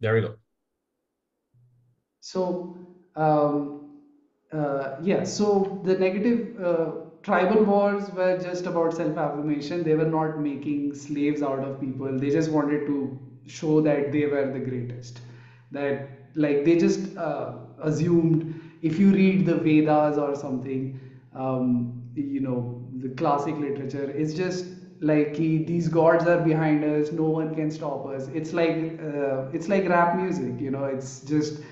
There we go. So, yeah, so the negative tribal wars were just about self-affirmation. They were not making slaves out of people. They just wanted to show that they were the greatest. That, like, they just assumed if you read the Vedas or something, the classic literature, it's just like these gods are behind us, no one can stop us. It's like rap music, it's just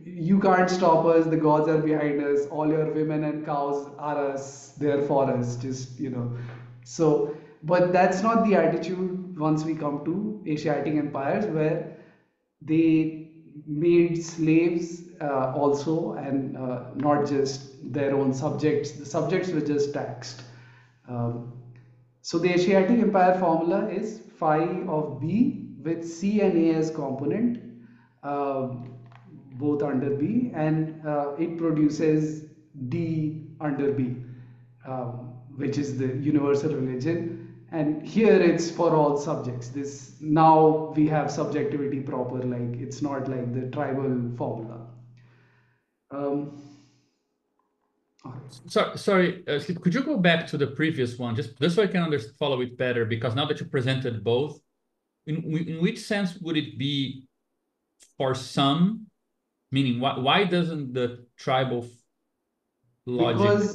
you can't stop us, the gods are behind us, all your women and cows are us, they're for us, just so. But that's not the attitude once we come to Asiatic empires, where they made slaves also, and not just their own subjects. The subjects were just taxed. um, so the Asiatic empire formula is phi of B with C and A as component, uh, both under B, and it produces D under B, which is the universal religion. And here it's for all subjects. This now we have subjectivity proper, like it's not like the tribal formula. Um, all right. Sorry, Slip, could you go back to the previous one just so I can follow it better? Because now that you presented both, in which sense would it be for some? Meaning, why doesn't the tribal logic?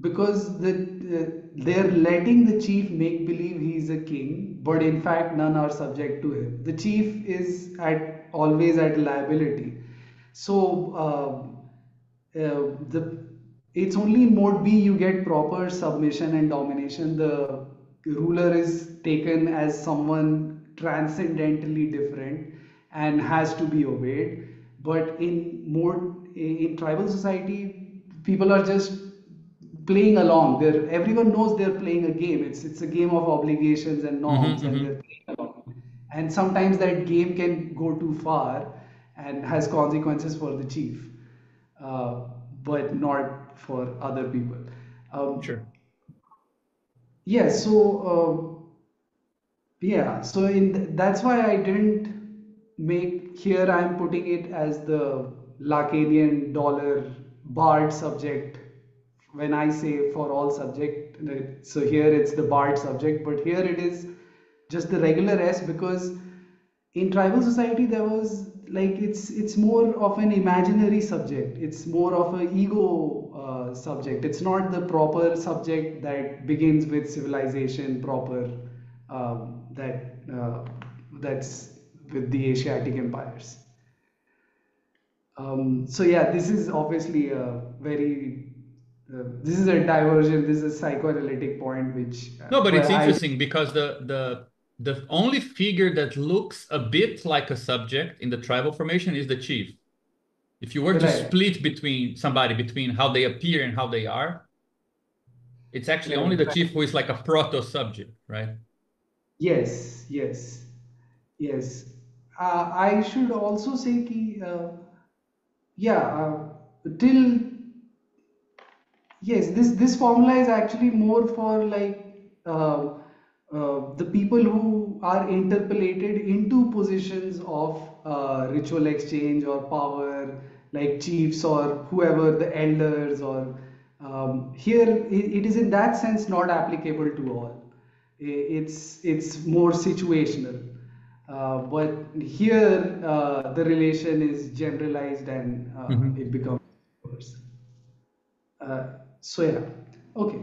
because they're letting the chief make believe he's a king, but in fact none are subject to him. The chief is at always at liability. So the it's only in mode B you get proper submission and domination. The ruler is taken as someone transcendentally different and has to be obeyed. But in tribal society, people are just playing along. Everyone knows they're playing a game. It's a game of obligations and Hmm, norms, and hmm. they're playing along. And sometimes that game can go too far and has consequences for the chief, uh, but not for other people. Um, Sure. yes, so yeah, so that's why I didn't make here. I'm putting it as the Lacanian dollar barred subject when I say for all subject. So here it's the barred subject, but here it is just the regular S, because in tribal society there was like it's more of an imaginary subject. It's more of an ego subject. It's not the proper subject that begins with civilization proper, that's with the Asiatic empires. So yeah, this is obviously a very this is a diversion. This is a psychoanalytic point, which No, but but it's I interesting because the only figure that looks a bit like a subject in the tribal formation is the chief. If you were to right, split between how they appear and how they are, it's actually only right, the chief who is like a proto subject, right? yes, yes, yes. I should also say कि yeah, till yes, this formula is actually more for like the people who are interpolated into positions of ritual exchange or power, like chiefs or whoever, the elders, or here it is in that sense not applicable to all. It's more situational. But here the relation is generalized, and Hmm. it becomes worse. Uh, so yeah, okay.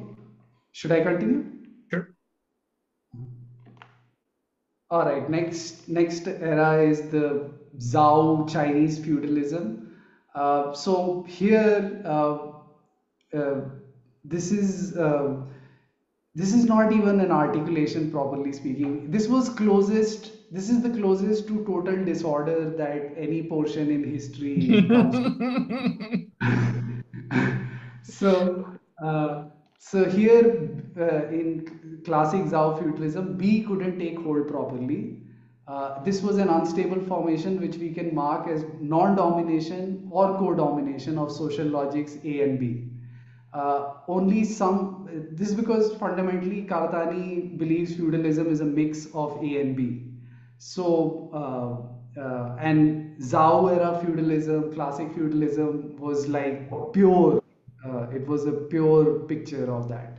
Should I continue? Sure. All right. Next era is the Zhao Chinese feudalism. So here, uh, this is uh, this is not even an articulation, properly speaking. This was closest. This is the closest to total disorder that any portion in history comes to. So, uh, so here in classic Zhao feudalism, B couldn't take hold properly. This was an unstable formation which we can mark as non-domination or co-domination of social logics A and B. Only some, this is because fundamentally Karatani believes feudalism is a mix of A and B. So And Zhao era feudalism, classic feudalism was like pure. It was a pure picture of that.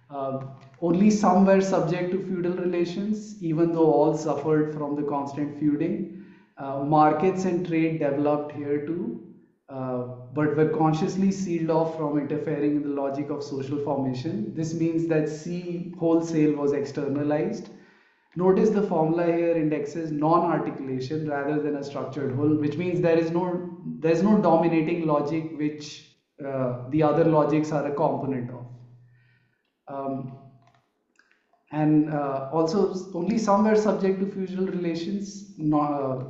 Uh, Only some were subject to feudal relations, even though all suffered from the constant feuding. Markets and trade developed here too, but were consciously sealed off from interfering in the logic of social formation. This means that sea wholesale was externalized. Notice the formula here indexes non-articulation rather than a structured whole, which means there is no dominating logic which the other logics are a component of. Um, and also only some were subject to feudal relations,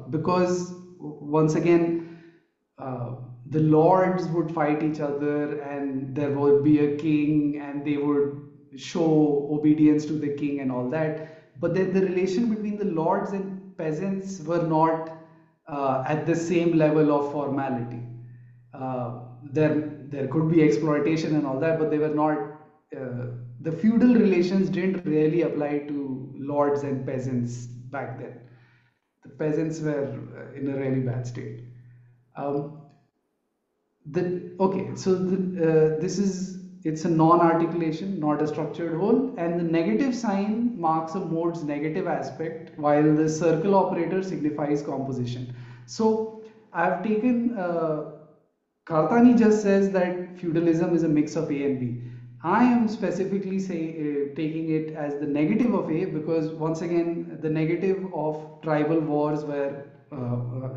because once again uh, the lords would fight each other and there would be a king and they would show obedience to the king and all that, but then the relation between the lords and peasants were not at the same level of formality. There could be exploitation and all that, but they were not. The feudal relations didn't really apply to lords and peasants back then. The peasants were in a really bad state. Um, this is it's a non-articulation, not a structured whole, and the negative sign marks a mode's negative aspect, while the circle operator signifies composition. So I've taken Kartani just says that feudalism is a mix of A and B. I am specifically taking it as the negative of A, because once again the negative of tribal wars were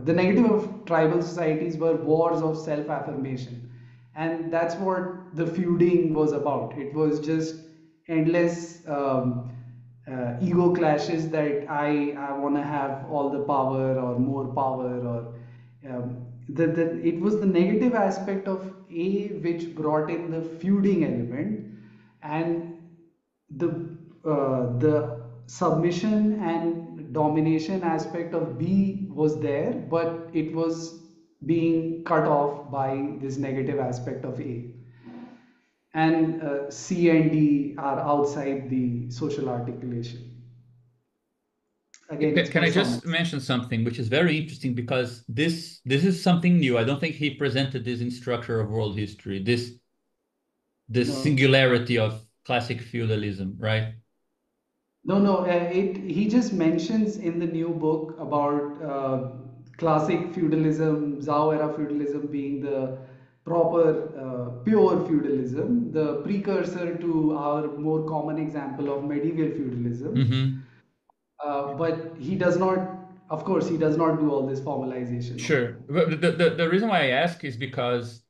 the negative of tribal societies were wars of self-affirmation, and that's what the feuding was about. It was just endless ego clashes that I want to have all the power or more power, or it was the negative aspect of A which brought in the feuding element, and the submission and domination aspect of B was there, but it was being cut off by this negative aspect of A. And C and D are outside the social articulation. Again, it's Can I just personas. mention something which is very interesting because this is something new. I don't think he presented this in Structure of World History. This No. singularity of classic feudalism, right? No, no. He just mentions in the new book about classic feudalism, Zhao era feudalism being the proper pure feudalism, the precursor to our more common example of medieval feudalism. Hmm. But he does not, of course, he does not do all this formalization of Sure. But the reason why I ask is because,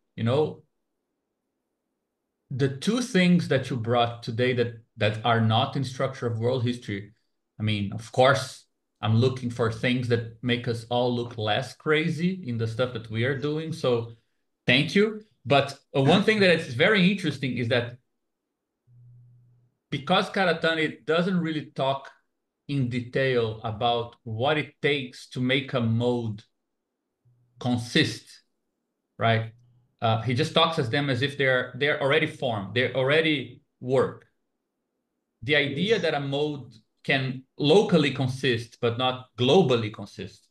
the two things that you brought today that are not in Structure of World History, I mean, of course, I'm looking for things that make us all look less crazy in the stuff that we are doing. So thank you. But one thing that is very interesting is that because Karatani doesn't really talk in detail about what it takes to make a mode consist, right? He just talks as them as if they're already formed, they already work. The idea yes. that a mode can locally consist but not globally consist.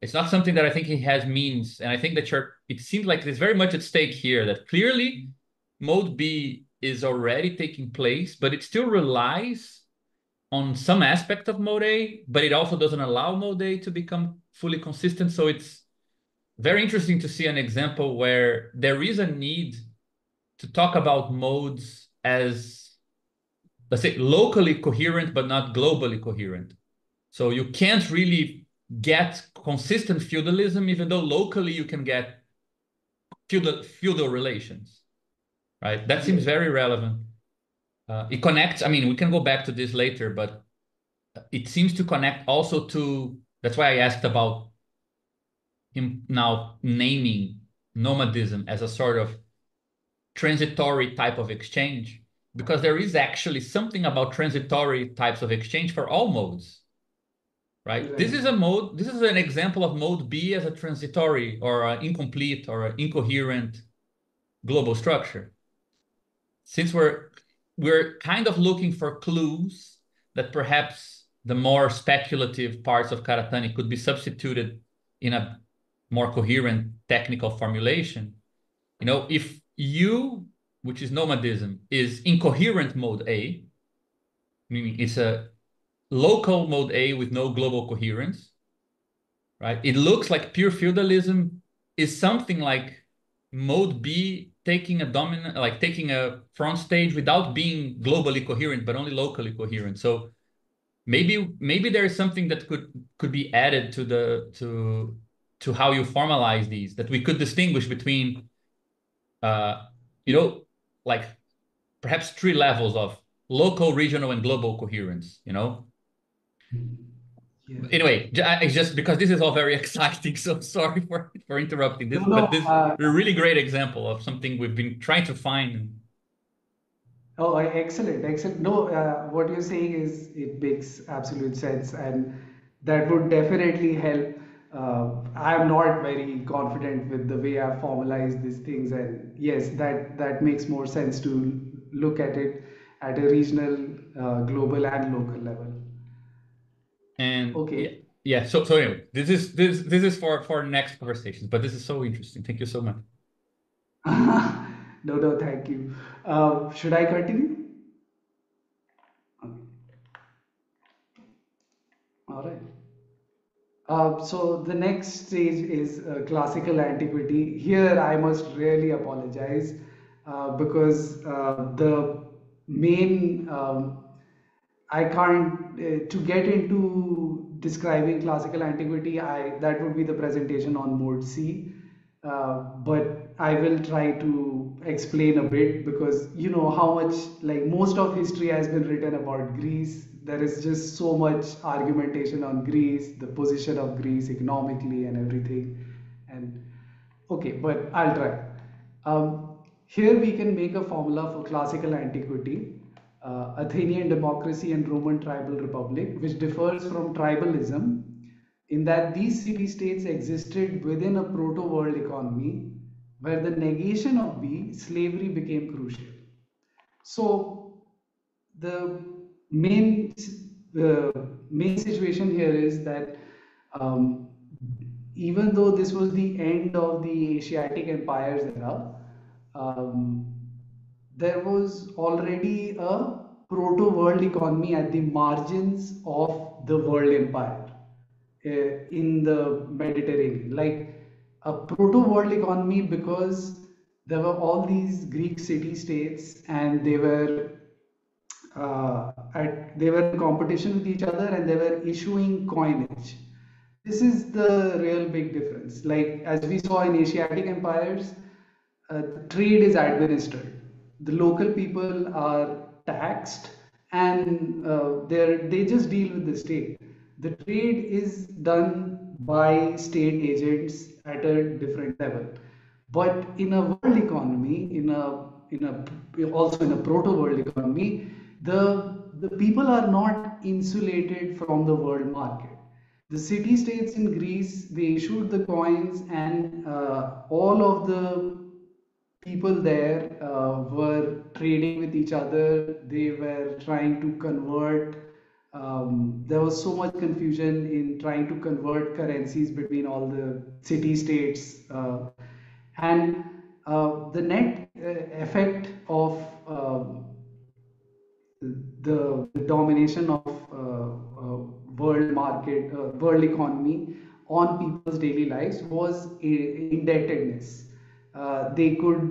It's not something that I think he has means, and I think that it seems like there's very much at stake here. That clearly, mode B is already taking place, but it still relies on some aspect of mode A, but it also doesn't allow mode A to become fully consistent. So it's very interesting to see an example where there is a need to talk about modes as, let's say, locally coherent but not globally coherent. So you can't really get consistent feudalism, even though locally you can get feudal relations, right? That seems Yes. very relevant. It connects. I mean, we can go back to this later, but it seems to connect also to. That's why I asked about him now naming nomadism as a sort of transitory type of exchange, because there is actually something about transitory types of exchange for all modes, right? This Right. is a mode, this is an example of mode B as a transitory or an incomplete or an incoherent global structure. Since we're kind of looking for clues that perhaps the more speculative parts of Karatani could be substituted in a more coherent technical formulation, if U, which is nomadism, is incoherent mode A, meaning it's a local mode A with no global coherence, right? It looks like pure feudalism is something like mode B taking a dominant, like taking a front stage without being globally coherent, but only locally coherent. So maybe there is something that could be added to how you formalize these, that we could distinguish between uh you know like perhaps three levels of local, regional, and global coherence. Yeah. Anyway, it's just because this is all very exciting, so sorry for interrupting No, this, no. but this is a really great example of something we've been trying to find. Oh, excellent, excellent. No, what you're saying is it makes absolute sense, and that would definitely help. I'm not very confident with the way I've formalized these things, and yes, that makes more sense to look at it at a regional, global, and local level. And yeah, Okay. yeah. So anyway, this is for next conversations, but this is so interesting. Thank you so much. No, no, thank you. Should I continue? Okay. All right. So the next stage is classical antiquity. Here I must really apologize because the main I can't to get into describing classical antiquity. I That would be the presentation on mode C, but I will try to explain a bit because you know how much like most of history has been written about Greece. There is just so much argumentation on Greece, the position of Greece economically and everything. And okay, but I'll try. Here we can make a formula for classical antiquity, Athenian democracy and Roman tribal republic, which differs from tribalism in that these city-states existed within a proto-world economy where the negation of B, slavery, became crucial. So the main the main situation here is that um, even though this was the end of the Asiatic empires era, um, there was already a proto world economy at the margins of the world empire in the Mediterranean, like a proto world economy because there were all these Greek city states and they were in competition with each other and they were issuing coinage. This is the real big difference. Like as we saw in Asiatic empires, trade is administered. The local people are taxed, and they just deal with the state. The trade is done by state agents at a different level. But in a world economy, also in a proto world economy, the people are not insulated from the world market. The city states in Greece, they issued the coins, and all of the people there were trading with each other. They were trying to convert. There was so much confusion in trying to convert currencies between all the city states. And the net effect of the domination of world market, world economy on people's daily lives was indebtedness. They could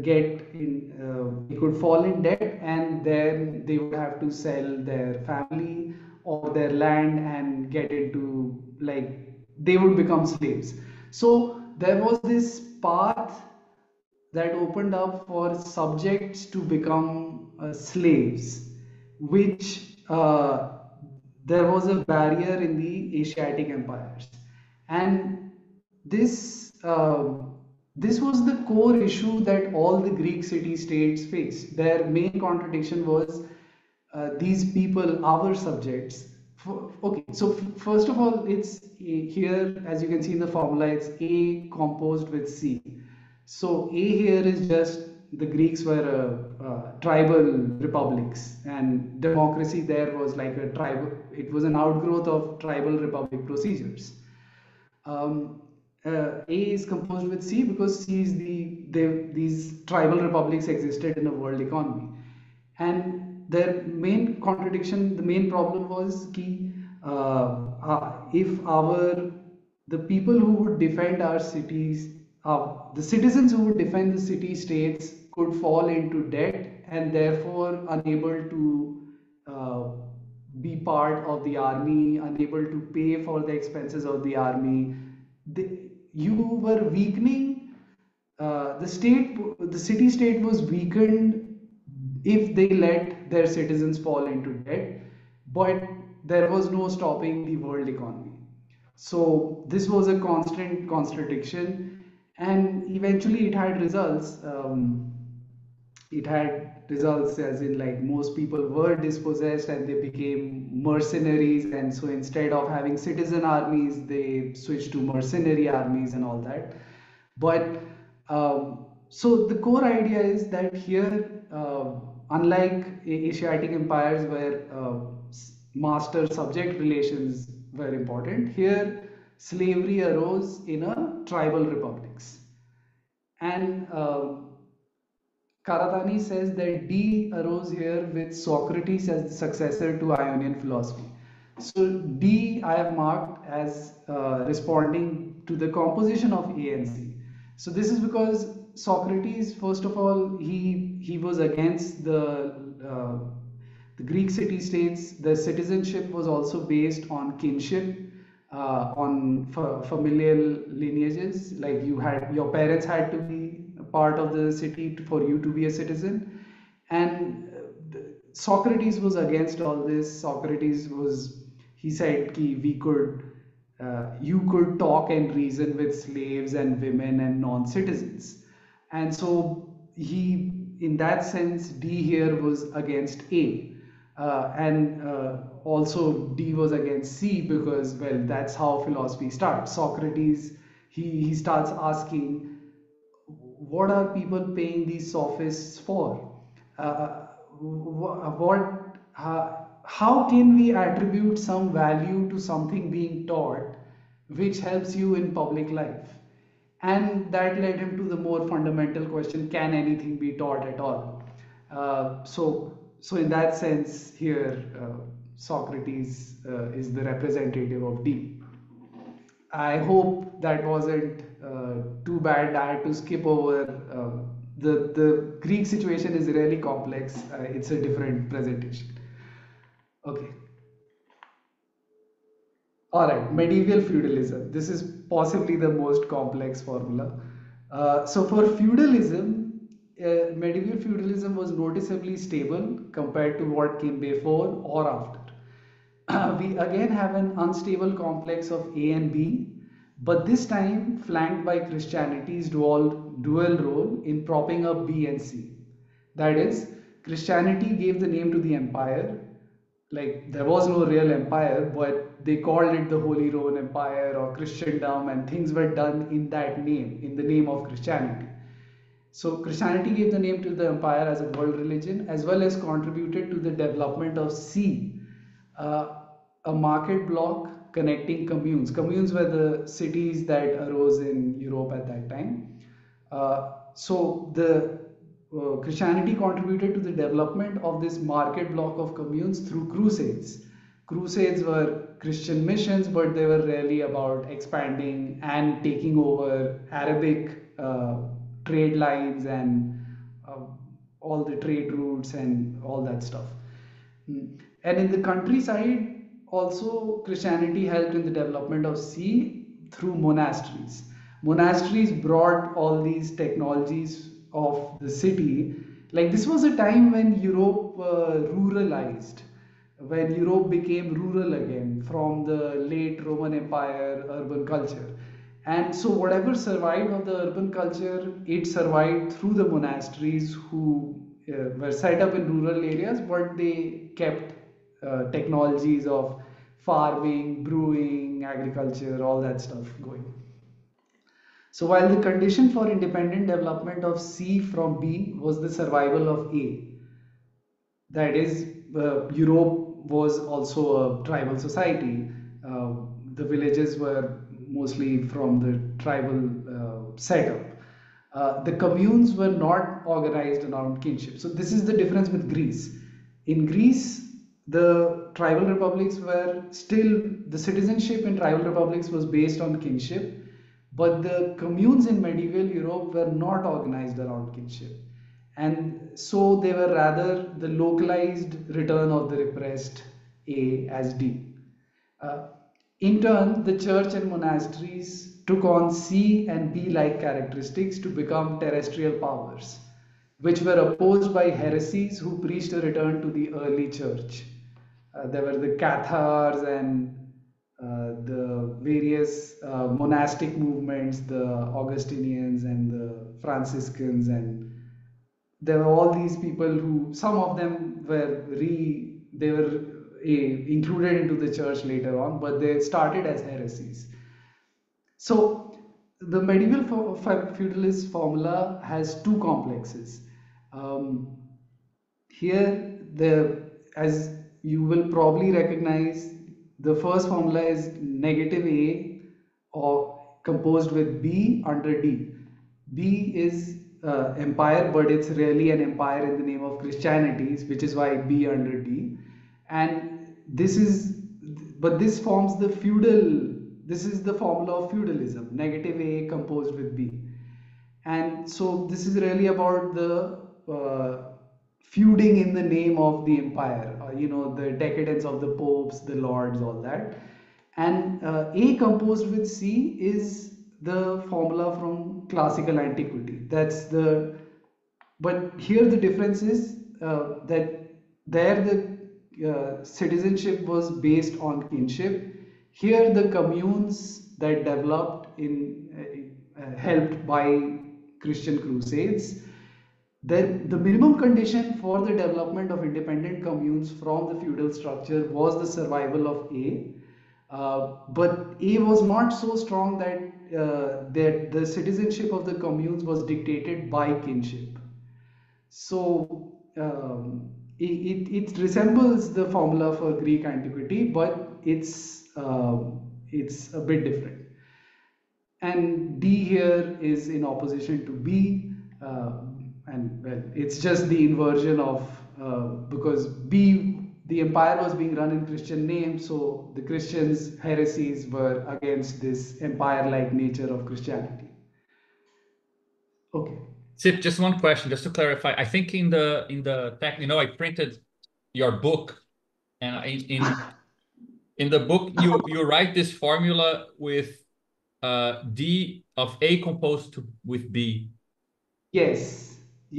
they could fall in debt, and then they would have to sell their family or their land and get into like they would become slaves. So there was this path that opened up for subjects to become slaves, which there was a barrier in the Asiatic empires, and this this was the core issue that all the Greek city-states faced. Their main contradiction was these people, our subjects. Okay, so first of all, it's here, as you can see in the formula, it's A composed with C. So A here is just the Greeks were tribal republics, and democracy there was like a tribal. It was an outgrowth of tribal republic procedures. Um, A is composed with C because C is these tribal republics existed in a world economy, and their main contradiction, the main problem was कि if our the people who would defend our cities, the citizens who would defend the city states could fall into debt and therefore unable to uh, be part of the army, unable to pay for the expenses of the army. You were weakening the city state was weakened if they let their citizens fall into debt, but there was no stopping the world economy. So this was a constant contradiction, and eventually it had results. It had results as in like most people were dispossessed and they became mercenaries, and so instead of having citizen armies they switched to mercenary armies and all that. But so the core idea is that here, unlike Asiatic empires where master subject relations were important, here slavery arose in a tribal republics. And Karatani says that D arose here with Socrates as the successor to Ionian philosophy. So D I have marked as responding to the composition of A and C. So this is because Socrates, first of all, he was against the Greek city states. The citizenship was also based on kinship, on familial lineages. Like you had your parents had to be a part of the city for you to be a citizen, and Socrates was against all this. Socrates was he said ki we could you could talk and reason with slaves and women and non-citizens, and so he in that sense D here was against A, and also D was against C because well that's how philosophy starts. Socrates he starts asking what are people paying these sophists for? How can we attribute some value to something being taught which helps you in public life? And that led him to the more fundamental question, can anything be taught at all? So in that sense, here Socrates is the representative of D. I hope that wasn't too bad. I had to skip over. The Greek situation is really complex. It's a different presentation. Okay. All right. Medieval feudalism. This is possibly the most complex formula. So for feudalism, medieval feudalism was noticeably stable compared to what came before or after. We again have an unstable complex of A and B, but this time flanked by Christianity's dual role in propping up B and C. That is, Christianity gave the name to the empire. Like there was no real empire, but they called it the Holy Roman Empire or Christendom, and things were done in that name, in the name of Christianity. So Christianity gave the name to the empire as a world religion, as well as contributed to the development of C, uh, a market block connecting communes. Communes were the cities that arose in Europe at that time. So the Christianity contributed to the development of this market block of communes through crusades. Crusades were Christian missions, but they were really about expanding and taking over Arabic trade lines and uh, all the trade routes and all that stuff. And in the countryside, also Christianity helped in the development of sea through monasteries. Monasteries brought all these technologies of the city. Like this was a time when Europe ruralized, when Europe became rural again from the late Roman Empire urban culture. And so, whatever survived of the urban culture, it survived through the monasteries who were set up in rural areas, but they kept technologies of farming, brewing, agriculture, all that stuff going. So, while the condition for independent development of C from B was the survival of A, that is, Europe was also a tribal society. The villages were mostly from the tribal setup. The communes were not organized around kinship. So this is the difference with Greece. In Greece, the tribal republics were still, the citizenship in tribal republics was based on kinship, but the communes in medieval Europe were not organized around kinship. And so they were rather the localized return of the repressed A as D. Uh, in turn, the church and monasteries took on C and B like characteristics to become terrestrial powers, which were opposed by heresies who preached a return to the early church. There were the Cathars and the various monastic movements, the Augustinians and the Franciscans, and there were all these people who, some of them were they were included into the church later on, but they started as heresies. So the medieval feudalist formula has two complexes. Um, Here, as you will probably recognize, the first formula is negative A or composed with B under D. B is empire, but it's really an empire in the name of Christianity, which is why B under D. And this forms the feudal, this is the formula of feudalism, negative A composed with B. And so this is really about the feuding in the name of the empire, the decadence of the popes, the lords, all that. And A composed with C is the formula from classical antiquity. But here the difference is that there the citizenship was based on kinship. Here the communes that developed helped by Christian crusades. The minimum condition for the development of independent communes from the feudal structure was the survival of A. But A was not so strong that the citizenship of the communes was dictated by kinship. So it resembles the formula for Greek antiquity, but it's a bit different. And D here is in opposition to B, and well, it's just the inversion of because the empire was being run in Christian name, so the Christians' heresies were against this empire-like nature of Christianity. Okay. Sip, just one question, just to clarify. I think in the tech, I printed your book, and in the book you write this formula with D of A composed with B. Yes,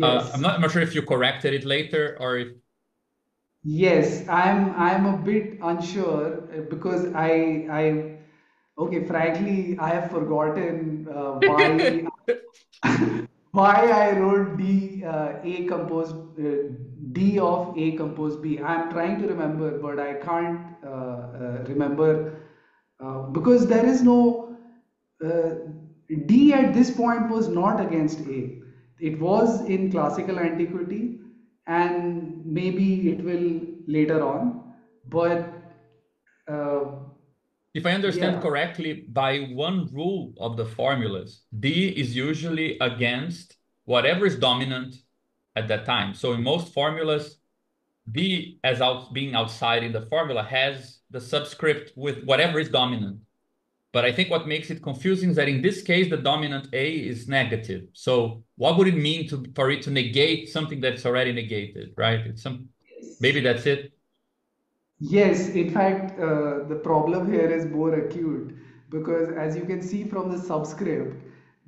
I'm yes. not sure if you corrected it later or if. Yes, I'm a bit unsure because okay, frankly, I have forgotten why I wrote D of A composed B. I'm trying to remember, but I can't remember because there is no uh, D at this point was not against A. It was in classical antiquity, and maybe it will later on. But uh, If I understand yeah, correctly, by one rule of the formulas, D is usually against whatever is dominant at that time. So in most formulas, D as being outside in the formula has the subscript with whatever is dominant. But I think what makes it confusing is that in this case, the dominant A is negative. So what would it mean for it to negate something that's already negated, right? Maybe that's it. yes, in fact, the problem here is more acute because, as you can see from the subscript,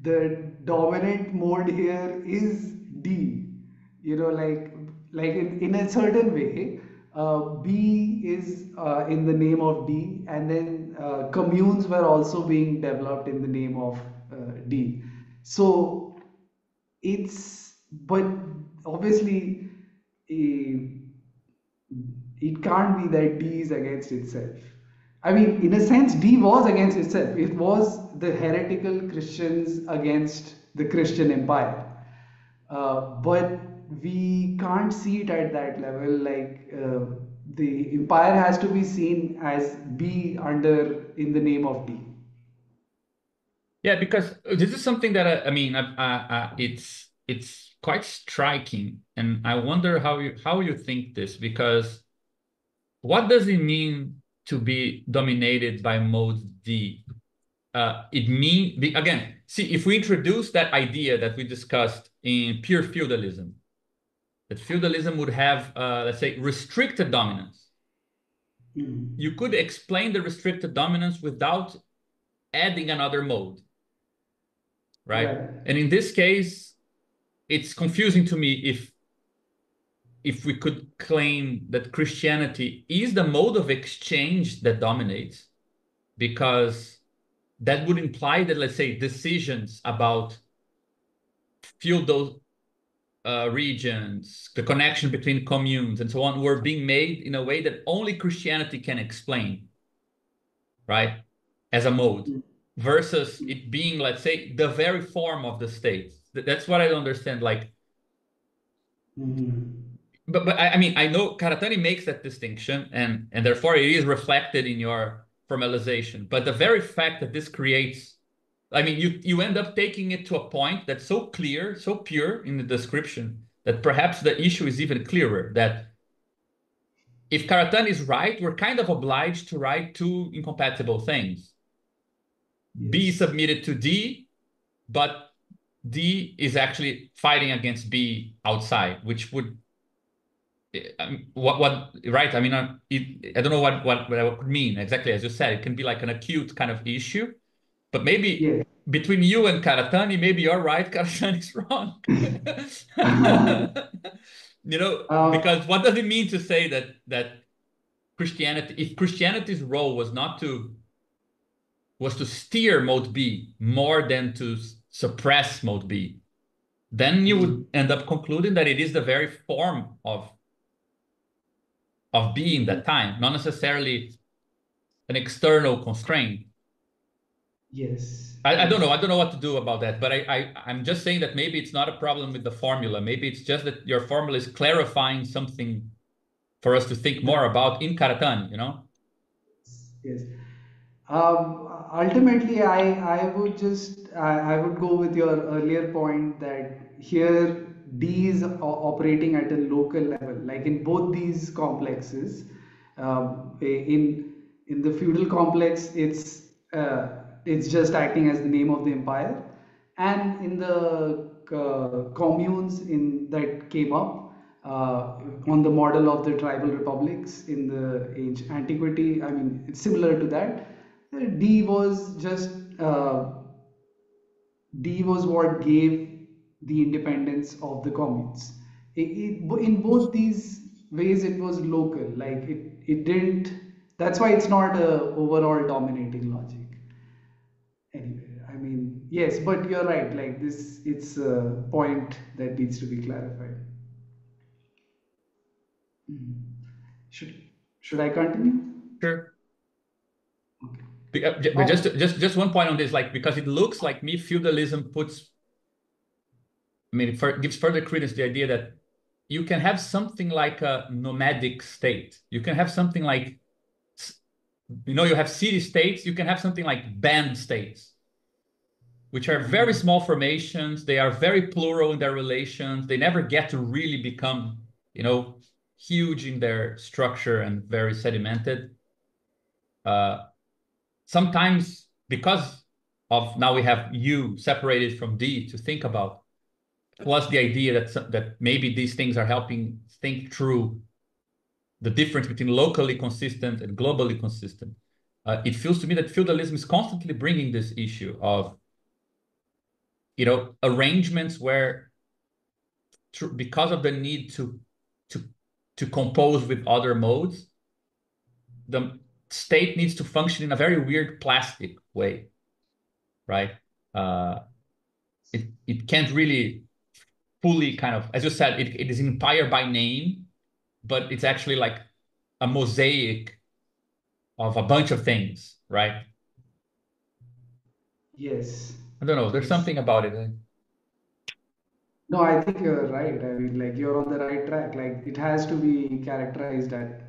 the dominant mode here is D. In a certain way, B is in the name of D, and then communes were also being developed in the name of D. So but obviously, eh, it can't be that D is against itself. I mean, in a sense, D was against itself. It was the heretical Christians against the Christian empire. But we can't see it at that level. The empire has to be seen as B under in the name of D. Yeah, because this is something that I mean, it's quite striking, and I wonder how you think this, because what does it mean to be dominated by mode D? Again, see, if we introduce that idea that we discussed in pure feudalism, that feudalism would have, let's say, restricted dominance. Mm. You could explain the restricted dominance without adding another mode, right? Right. And in this case, it's confusing to me if we could claim that Christianity is the mode of exchange that dominates, because that would imply that, let's say, decisions about feudal regions, the connection between communes, and so on, were being made in a way that only Christianity can explain, right? As a mode, Mm. versus it being, let's say, the very form of the state. That's what I don't understand. Like, Mhm. but I mean, I know Karatani makes that distinction, and therefore it is reflected in your formalization. But the very fact that this creates, I mean, you end up taking it to a point that's so clear, so pure in the description, that perhaps the issue is even clearer. That if Karatani is right, we're kind of obliged to write two incompatible things. B Yes. submitted to D, but D is actually fighting against B outside, which would what right? I mean, I don't know what that would mean exactly. As you said, it can be like an acute kind of issue, but maybe Yes. between you and Karatani, maybe you're right, Karatani is wrong. You know, Um, because what does it mean to say that Christianity, if Christianity's role was to steer mode B more than to suppress mode B, then you mm, would end up concluding that it is the very form of being that time, not necessarily an external constraint. yes. I don't know. Yes. I don't know what to do about that, but I'm just saying that maybe it's not a problem with the formula. Maybe it's just that your formula is clarifying something for us to think more about in Karatani, you know? Yes. Ultimately, I would I would go with your earlier point that here D is operating at a local level, like in both these complexes. In the feudal complex, it's just acting as the name of the empire, and in the communes in that came up on the model of the tribal republics in the age antiquity. I mean, it's similar to that. D was just D was what gave the independence of the communes. In both these ways, it was local. Like it didn't. That's why it's not a overall dominating logic. Anyway, I mean, yes, but you're right. Like this, it's a point that needs to be clarified. Should should I continue? Sure. Okay. But Um, just one point on this, like, because it looks like me feudalism puts, I mean, it gives further credence to the idea that you can have something like a nomadic state. You can have something like, you have city states. You can have something like band states, which are very small formations. They are very plural in their relations. They never get to really become, you know, huge in their structure and very sedimented. Uh, Sometimes because of now we have U separated from D to think about, plus the idea that maybe these things are helping think through the difference between locally consistent and globally consistent. It feels to me that feudalism is constantly bringing this issue of, arrangements where, because of the need to to compose with other modes, the state needs to function in a very weird plastic way, right? Uh, it can't really fully kind of, as you said, it is empire by name, but it's actually like a mosaic of a bunch of things, right? yes. I don't know. There's Yes. something about it. No, I think you're right. I mean, like you're on the right track. Like it has to be characterized at,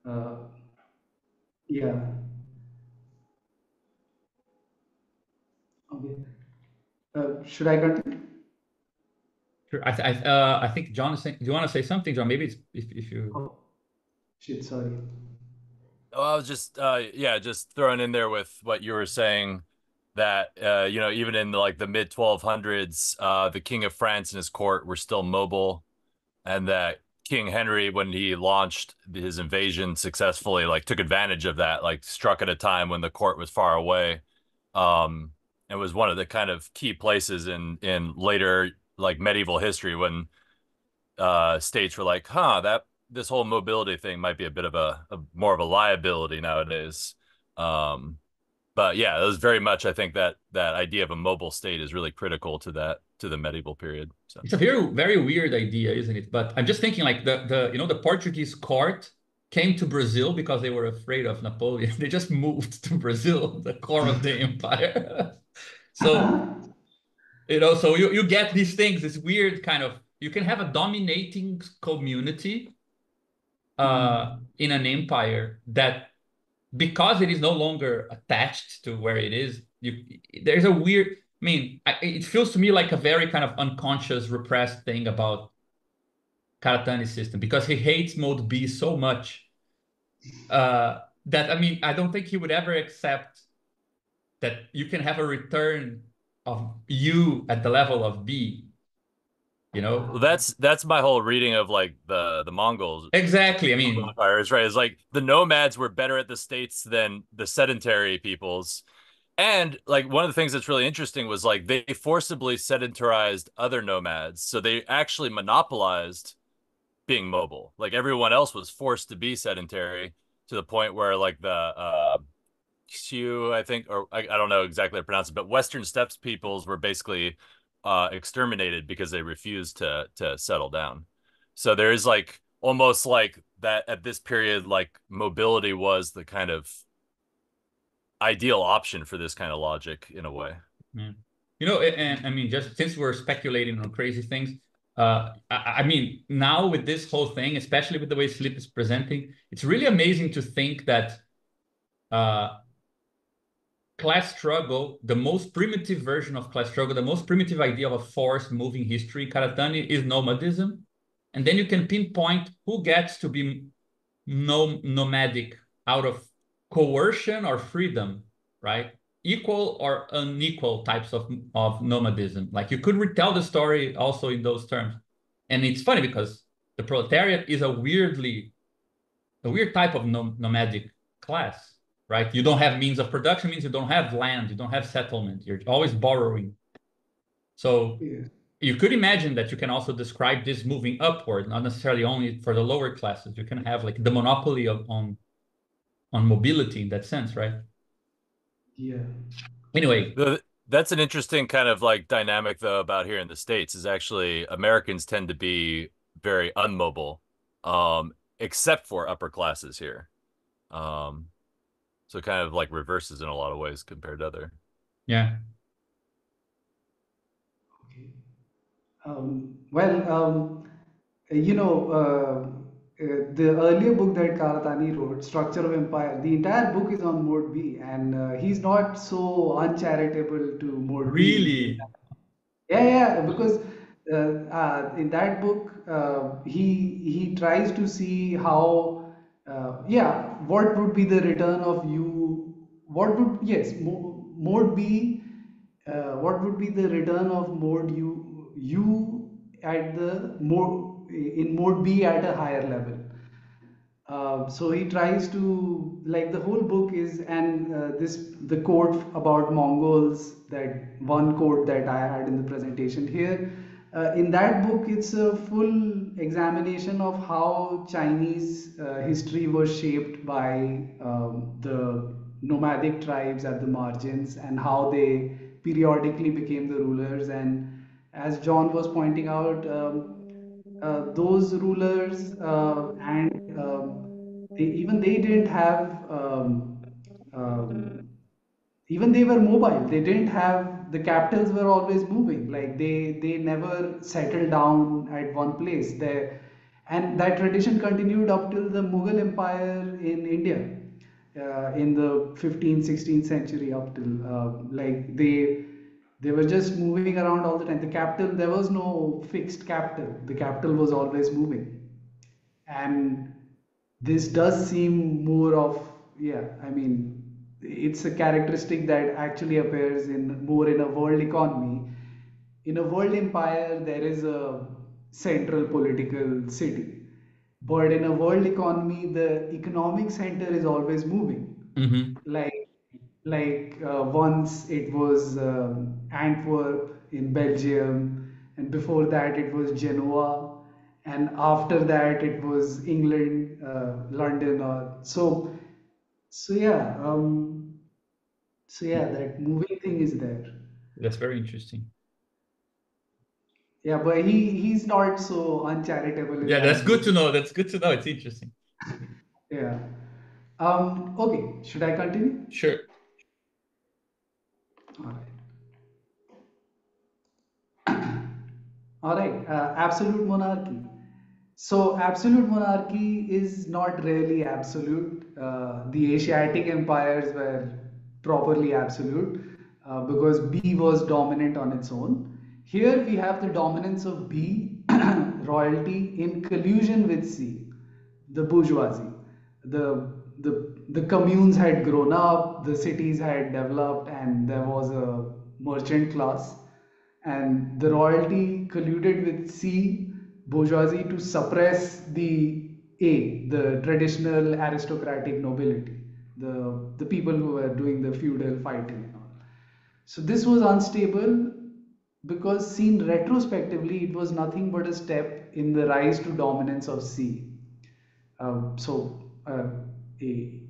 uh, yeah. Okay. Should I continue? Sure. I think John is saying, do you want to say something, John? Maybe it's if you Oh, shit, sorry. Oh, I was just yeah, just throwing in there with what you were saying that even in like the mid 1200s, the King of France and his court were still mobile, and that King Henry, when he launched his invasion successfully, like took advantage of that, like struck at a time when the court was far away. Um, and was one of the kind of key places in later like medieval history when states were like, huh, that this whole mobility thing might be a bit of a more of a liability nowadays. Um, but yeah, it was very much, I think that that idea of a mobile state is really critical to that to the medieval period. So it's a very weird idea, isn't it? But I'm just thinking like the Portuguese court came to Brazil because they were afraid of Napoleon. They just moved to Brazil, the core of the empire. So so you get these things, this weird kind of you can have a dominating community in an empire that because it is no longer attached to where it is, there's a weird. I mean, it feels to me like a very kind of unconscious, repressed thing about Karatani system because he hates mode B so much that I mean, I don't think he would ever accept that you can have a return of U at the level of B. You know well, that's my whole reading of like the Mongols exactly. I Mongol mean, empires, right? Is like the nomads were better at the states than the sedentary peoples. And like one of the things that's really interesting was like they forcibly sedentarized other nomads. So they actually monopolized being mobile. Like everyone else was forced to be sedentary to the point where like the Sioux, I think, or I don't know exactly how to pronounce it, but Western Steppes peoples were basically exterminated because they refused to settle down. So there is like almost like that at this period, like mobility was the kind of ideal option for this kind of logic in a way. yeah. And I mean, just since we're speculating on crazy things, I mean, now with this whole thing, especially with the way Sleep is presenting, it's really amazing to think that uh, class struggle, the most primitive version of class struggle, the most primitive idea of a force moving history in Karatani is nomadism. And then you can pinpoint who gets to be no nomadic out of coercion or freedom, right? Equal or unequal types of nomadism. Like you could retell the story also in those terms. And it's funny because the proletariat is a weird type of nomadic class, right? You don't have means of production, means you don't have land, you don't have settlement, you're always borrowing. So Yeah. you could imagine that you can also describe this moving upward, not necessarily only for the lower classes. You can have like the monopoly on mobility in that sense, right? Yeah. Anyway, That's an interesting kind of like dynamic though about here in the States is actually Americans tend to be very unmobile, except for upper classes here. Um, so kind of like reverses in a lot of ways compared to other. yeah, Okay. Well, you know, the earlier book that Karatani wrote, Structure of Empire, the entire book is on Mode B, and he's not so uncharitable to Mode B. really, Yeah, yeah, because in that book, he tries to see how, yeah, what would be the return of you? What would yes, mode B? What would be the return of mode you at the mode in mode B at a higher level? So he tries to like the whole book is and this the quote about Mongols, that one quote that I had in the presentation here, in that book it's a full examination of how Chinese history was shaped by the nomadic tribes at the margins and how they periodically became the rulers. And as John was pointing out, those rulers and even they didn't have um, even they were mobile. They didn't have the capitals were always moving. Like they never settled down at one place. They and that tradition continued up till the Mughal Empire in India in the 15th 16th century up till like They were just moving around all the time. The capital, there was no fixed capital. The capital was always moving. And this does seem more of, yeah, I mean, it's a characteristic that actually appears in more in a world economy. In a world empire, there is a central political city. But in a world economy, the economic center is always moving. Mm-hmm. Like, once it was Antwerp in Belgium, and before that it was Genoa, and after that it was England, London, or so. So yeah, that moving thing is there. That's very interesting. Yeah, but he's not so uncharitable in Yeah, that that's good to movie. know. That's good to know. It's interesting. Yeah. Okay, should I continue? Sure. All right. All right, absolute monarchy. So, absolute monarchy is not really absolute. The Asiatic empires were properly absolute because B was dominant on its own. Here we have the dominance of B, royalty, in collusion with C, the bourgeoisie. The communes had grown up, the cities had developed, and there was a merchant class, and the royalty colluded with C, bourgeoisie, to suppress the A, the traditional aristocratic nobility, the people who were doing the feudal fighting and all. So this was unstable because seen retrospectively, it was nothing but a step in the rise to dominance of C. So A.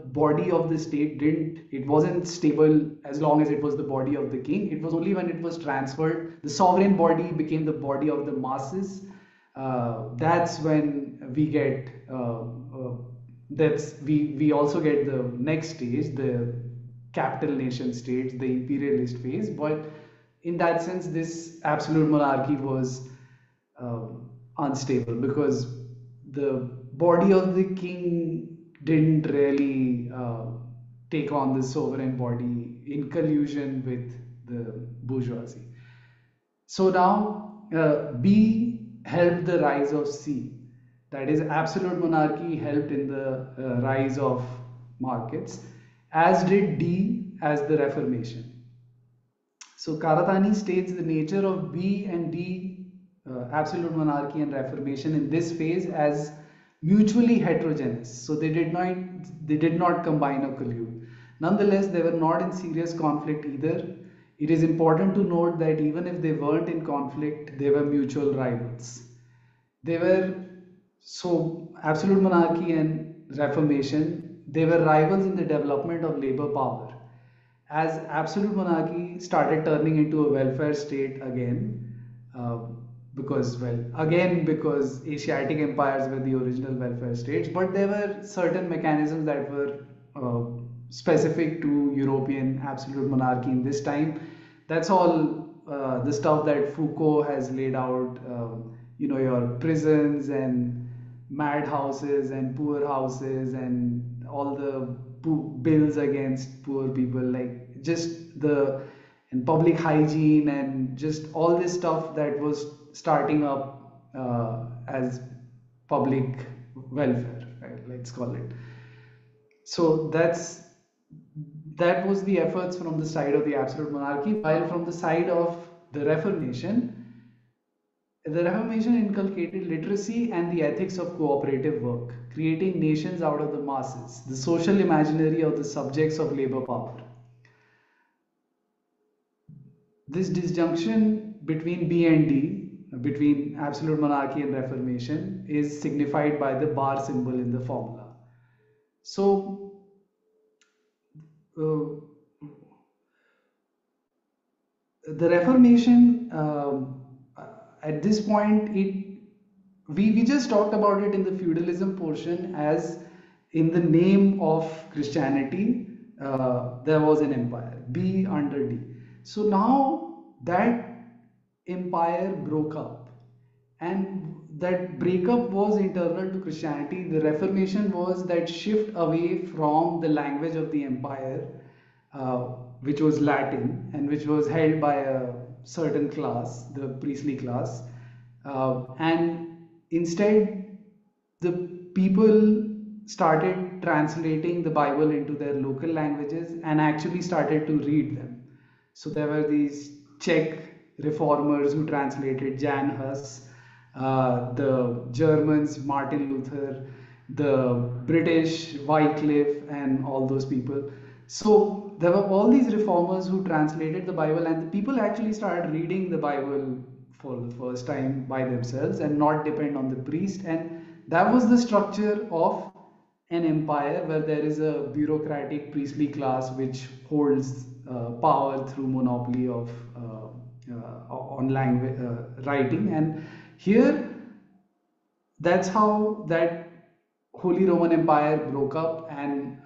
Body of the state didn't, it wasn't stable as long as it was the body of the king. It was only when it was transferred, the sovereign body became the body of the masses. That's when we get that's we also get the next stage, the capital nation states, the imperialist phase. But in that sense, this absolute monarchy was unstable because the body of the king didn't really take on the sovereign body in collusion with the bourgeoisie. So now B helped the rise of C. That is, absolute monarchy helped in the rise of markets, as did D as the Reformation. So Karatani states the nature of B and D, absolute monarchy and Reformation, in this phase as mutually heterogeneous. So they did not combine or collude. Nonetheless, they were not in serious conflict either. It is important to note that even if they weren't in conflict, they were mutual rivals. They were, so absolute monarchy and Reformation, they were rivals in the development of labor power. As absolute monarchy started turning into a welfare state again, uh, because Asiatic empires were the original welfare states, but there were certain mechanisms that were uh, specific to European absolute monarchy in this time. That's all the stuff that Foucault has laid out. Your prisons and madhouses and poor houses and all the bills against poor people, like just the and public hygiene and just all this stuff that was starting up as public welfare, right? Let's call it. So that was the efforts from the side of the absolute monarchy, while from the side of the Reformation inculcated literacy and the ethics of cooperative work, creating nations out of the masses, the social imaginary of the subjects of labor power. This disjunction between B and D, between absolute monarchy and Reformation, is signified by the bar symbol in the formula. So, uh, the Reformation, at this point, we just talked about it in the feudalism portion, as in the name of Christianity, there was an empire, B under D. So now that empire broke up, And that breakup was internal to Christianity. The Reformation was that shift away from the language of the empire, uh, which was Latin and which was held by a certain class, the priestly class, and instead the people started translating the Bible into their local languages and actually started to read them. So there were these Czech reformers who translated Jan Hus, the Germans Martin Luther, the British Wycliffe, and all those people. So there were all these reformers who translated the Bible, and the people actually started reading the Bible for the first time by themselves and not depend on the priest. And that was the structure of an empire where there is a bureaucratic priestly class which holds power through monopoly of on language writing. And here, that's how that Holy Roman Empire broke up, and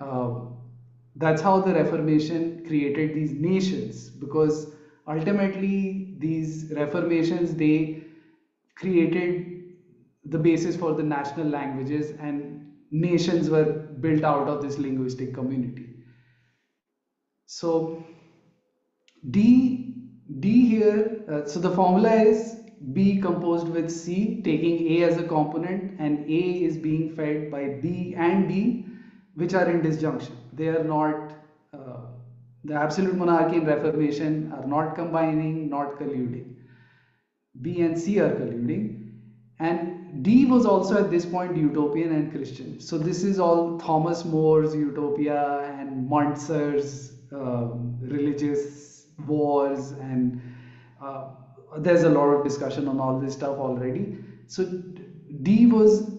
that's how the Reformation created these nations, because ultimately these reformations, they created the basis for the national languages, and nations were built out of this linguistic community. So D D here, so the formula is B composed with C, taking A as a component, and A is being fed by B and D, which are in disjunction. They are not, the absolute monarchy and Reformation are not combining, not colluding. B and C are colluding. And D was also at this point utopian and Christian. So this is all Thomas More's utopia and Muntzer's religious wars, and there's a lot of discussion on all this stuff already. So D was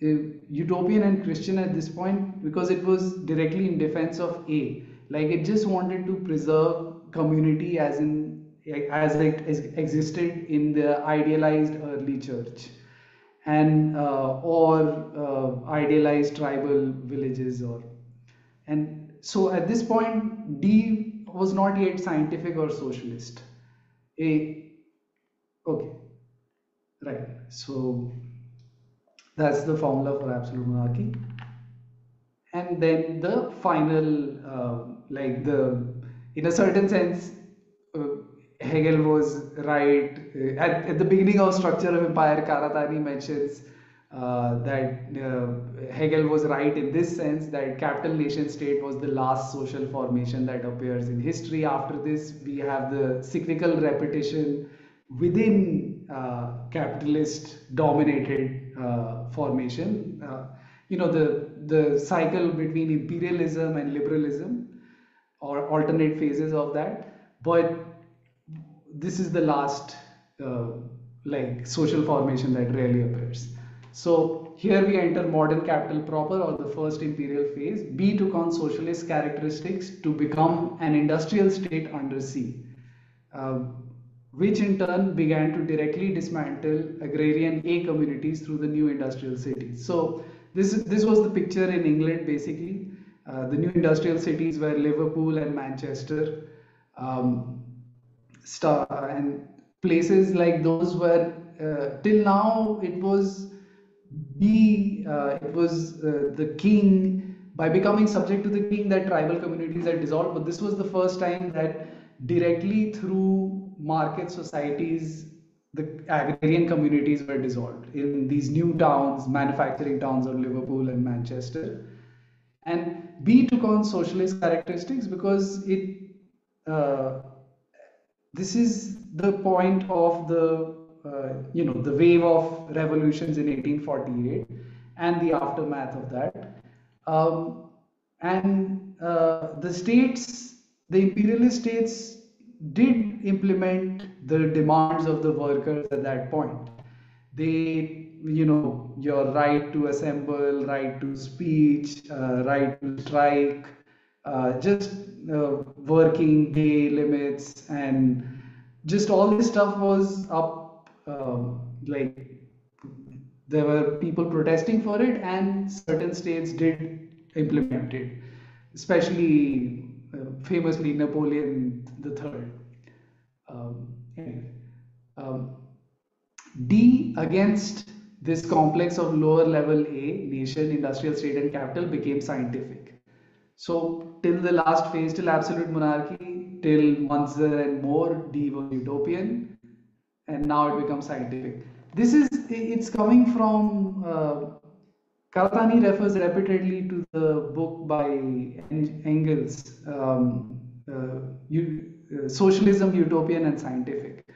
utopian and Christian at this point because it was directly in defense of A. Like it just wanted to preserve community as it existed in the idealized early church, and or idealized tribal villages, or and so at this point D was not yet scientific or socialist. A Okay, right. So that's the formula for absolute monarchy. And then the final, like the, in a certain sense, uh, Hegel was right. At the beginning of Structure of Empire, Karatani mentions that Hegel was right in this sense that capital nation state was the last social formation that appears in history. After this, we have the cyclical repetition within capitalist dominated formation. The cycle between imperialism and liberalism, or alternate phases of that, but this is the last uh, like social formation that really appears. So here we enter modern capital proper, or the first imperial phase. B took on socialist characteristics to become an industrial state under C, uh, which in turn began to directly dismantle agrarian A communities through the new industrial cities. So this was the picture in England basically. The new industrial cities were Liverpool and Manchester. Um, and places like those were, till now it was the king. By becoming subject to the king, that tribal communities are dissolved, but this was the first time that directly through market societies the agrarian communities were dissolved in these new towns, manufacturing towns of Liverpool and Manchester. And B took on socialist characteristics because uh, this is the point of the wave of revolutions in 1848 and the aftermath of that. And the imperialist states did implement the demands of the workers at that point. They, your right to assemble, right to speech, right to strike, just working day limits, and just all this stuff was up. Like there were people protesting for it, and certain states did implement it, especially famously Napoleon III. Anyway, um, D against this complex of lower level A, nation, industrial state, and capital became scientific. So till the last phase, till absolute monarchy, till Munzer and more, D was utopian, and now it becomes scientific. This is it's coming from Karatani refers repeatedly to the book by Engels, Socialism, Utopian, and Scientific.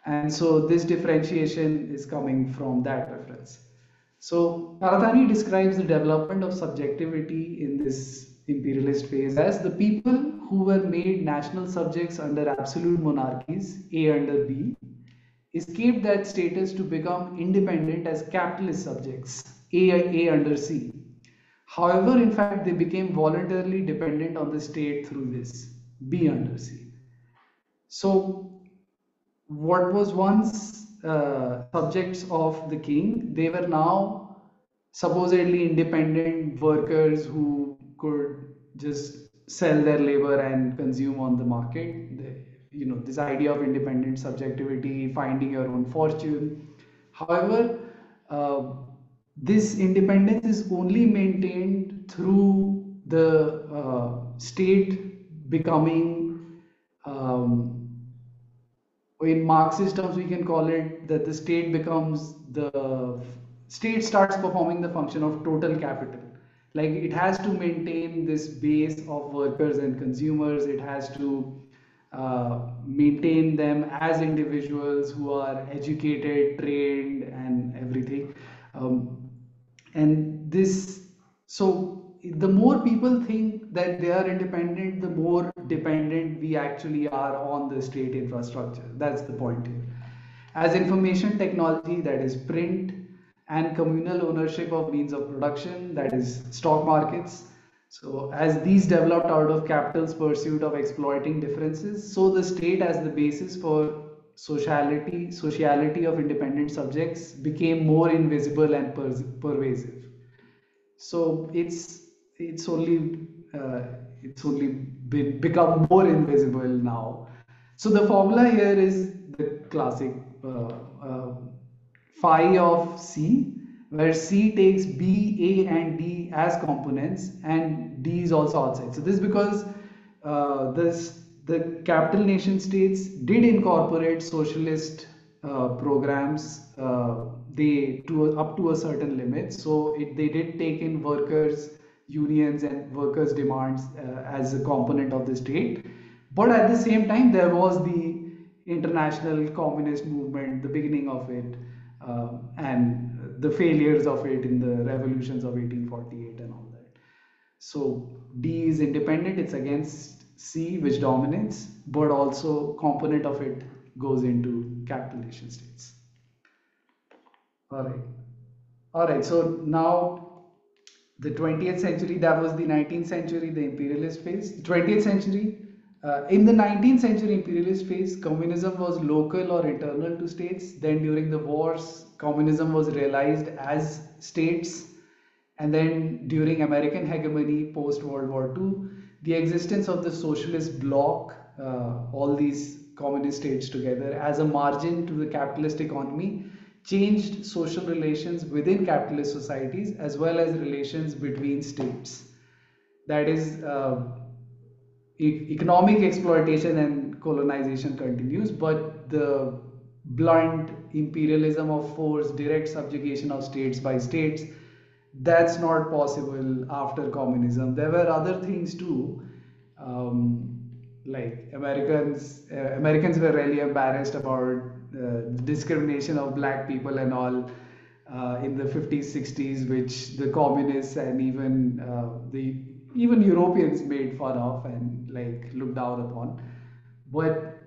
And so this differentiation is coming from that reference. So Karatani describes the development of subjectivity in this imperialist phase as the people who were made national subjects under absolute monarchies, A under B, escaped that status to become independent as capitalist subjects, A under C. However, in fact, they became voluntarily dependent on the state through this, B under C. So, what was once subjects of the king, they were now supposedly independent workers who could just sell their labor and consume on the market. This idea of independent subjectivity, finding your own fortune. However, uh, this independence is only maintained through the state becoming um, in Marxist terms, we can call it that the state starts performing the function of total capital. Like it has to maintain this base of workers and consumers. It has to maintain them as individuals who are educated, trained, and everything. Um, and this so the more people think that they are independent, the more dependent we actually are on the state infrastructure. That's the point here. As information technology, that is print, and communal ownership of means of production, that is stock markets, so as these developed out of capital's pursuit of exploiting differences, so the state as the basis for sociality of independent subjects became more invisible and pervasive. So uh, it's only become more invisible now. So the formula here is the classic uh, phi of C, where C takes B, A, and D as components, and D is also outside. So this is because the capital nation states did incorporate socialist programs. They to up to a certain limit. So they did take in workers unions and workers demands as a component of the state, but at the same time there was the international communist movement, the beginning of it, and the failures of it in the revolutions of 1848 and all that. So D is independent, it's against C, which dominates, but also component of it goes into capital nation states. All right. All right. So now the 20th century, that was the 19th century, the imperialist phase. The 20th century, in the 19th century imperialist phase, communism was local or internal to states. Then during the wars, communism was realized as states. And then during American hegemony post World War II, the existence of the socialist bloc, all these communist states together, as a margin to the capitalist economy, changed social relations within capitalist societies as well as relations between states. That is, economic exploitation and colonization continues, but the blunt imperialism of force, direct subjugation of states by states, that's not possible after communism. There were other things too, like Americans were really embarrassed about discrimination of black people and all in the 50s, 60s, which the communists and even Europeans made fun of and like looked down upon. But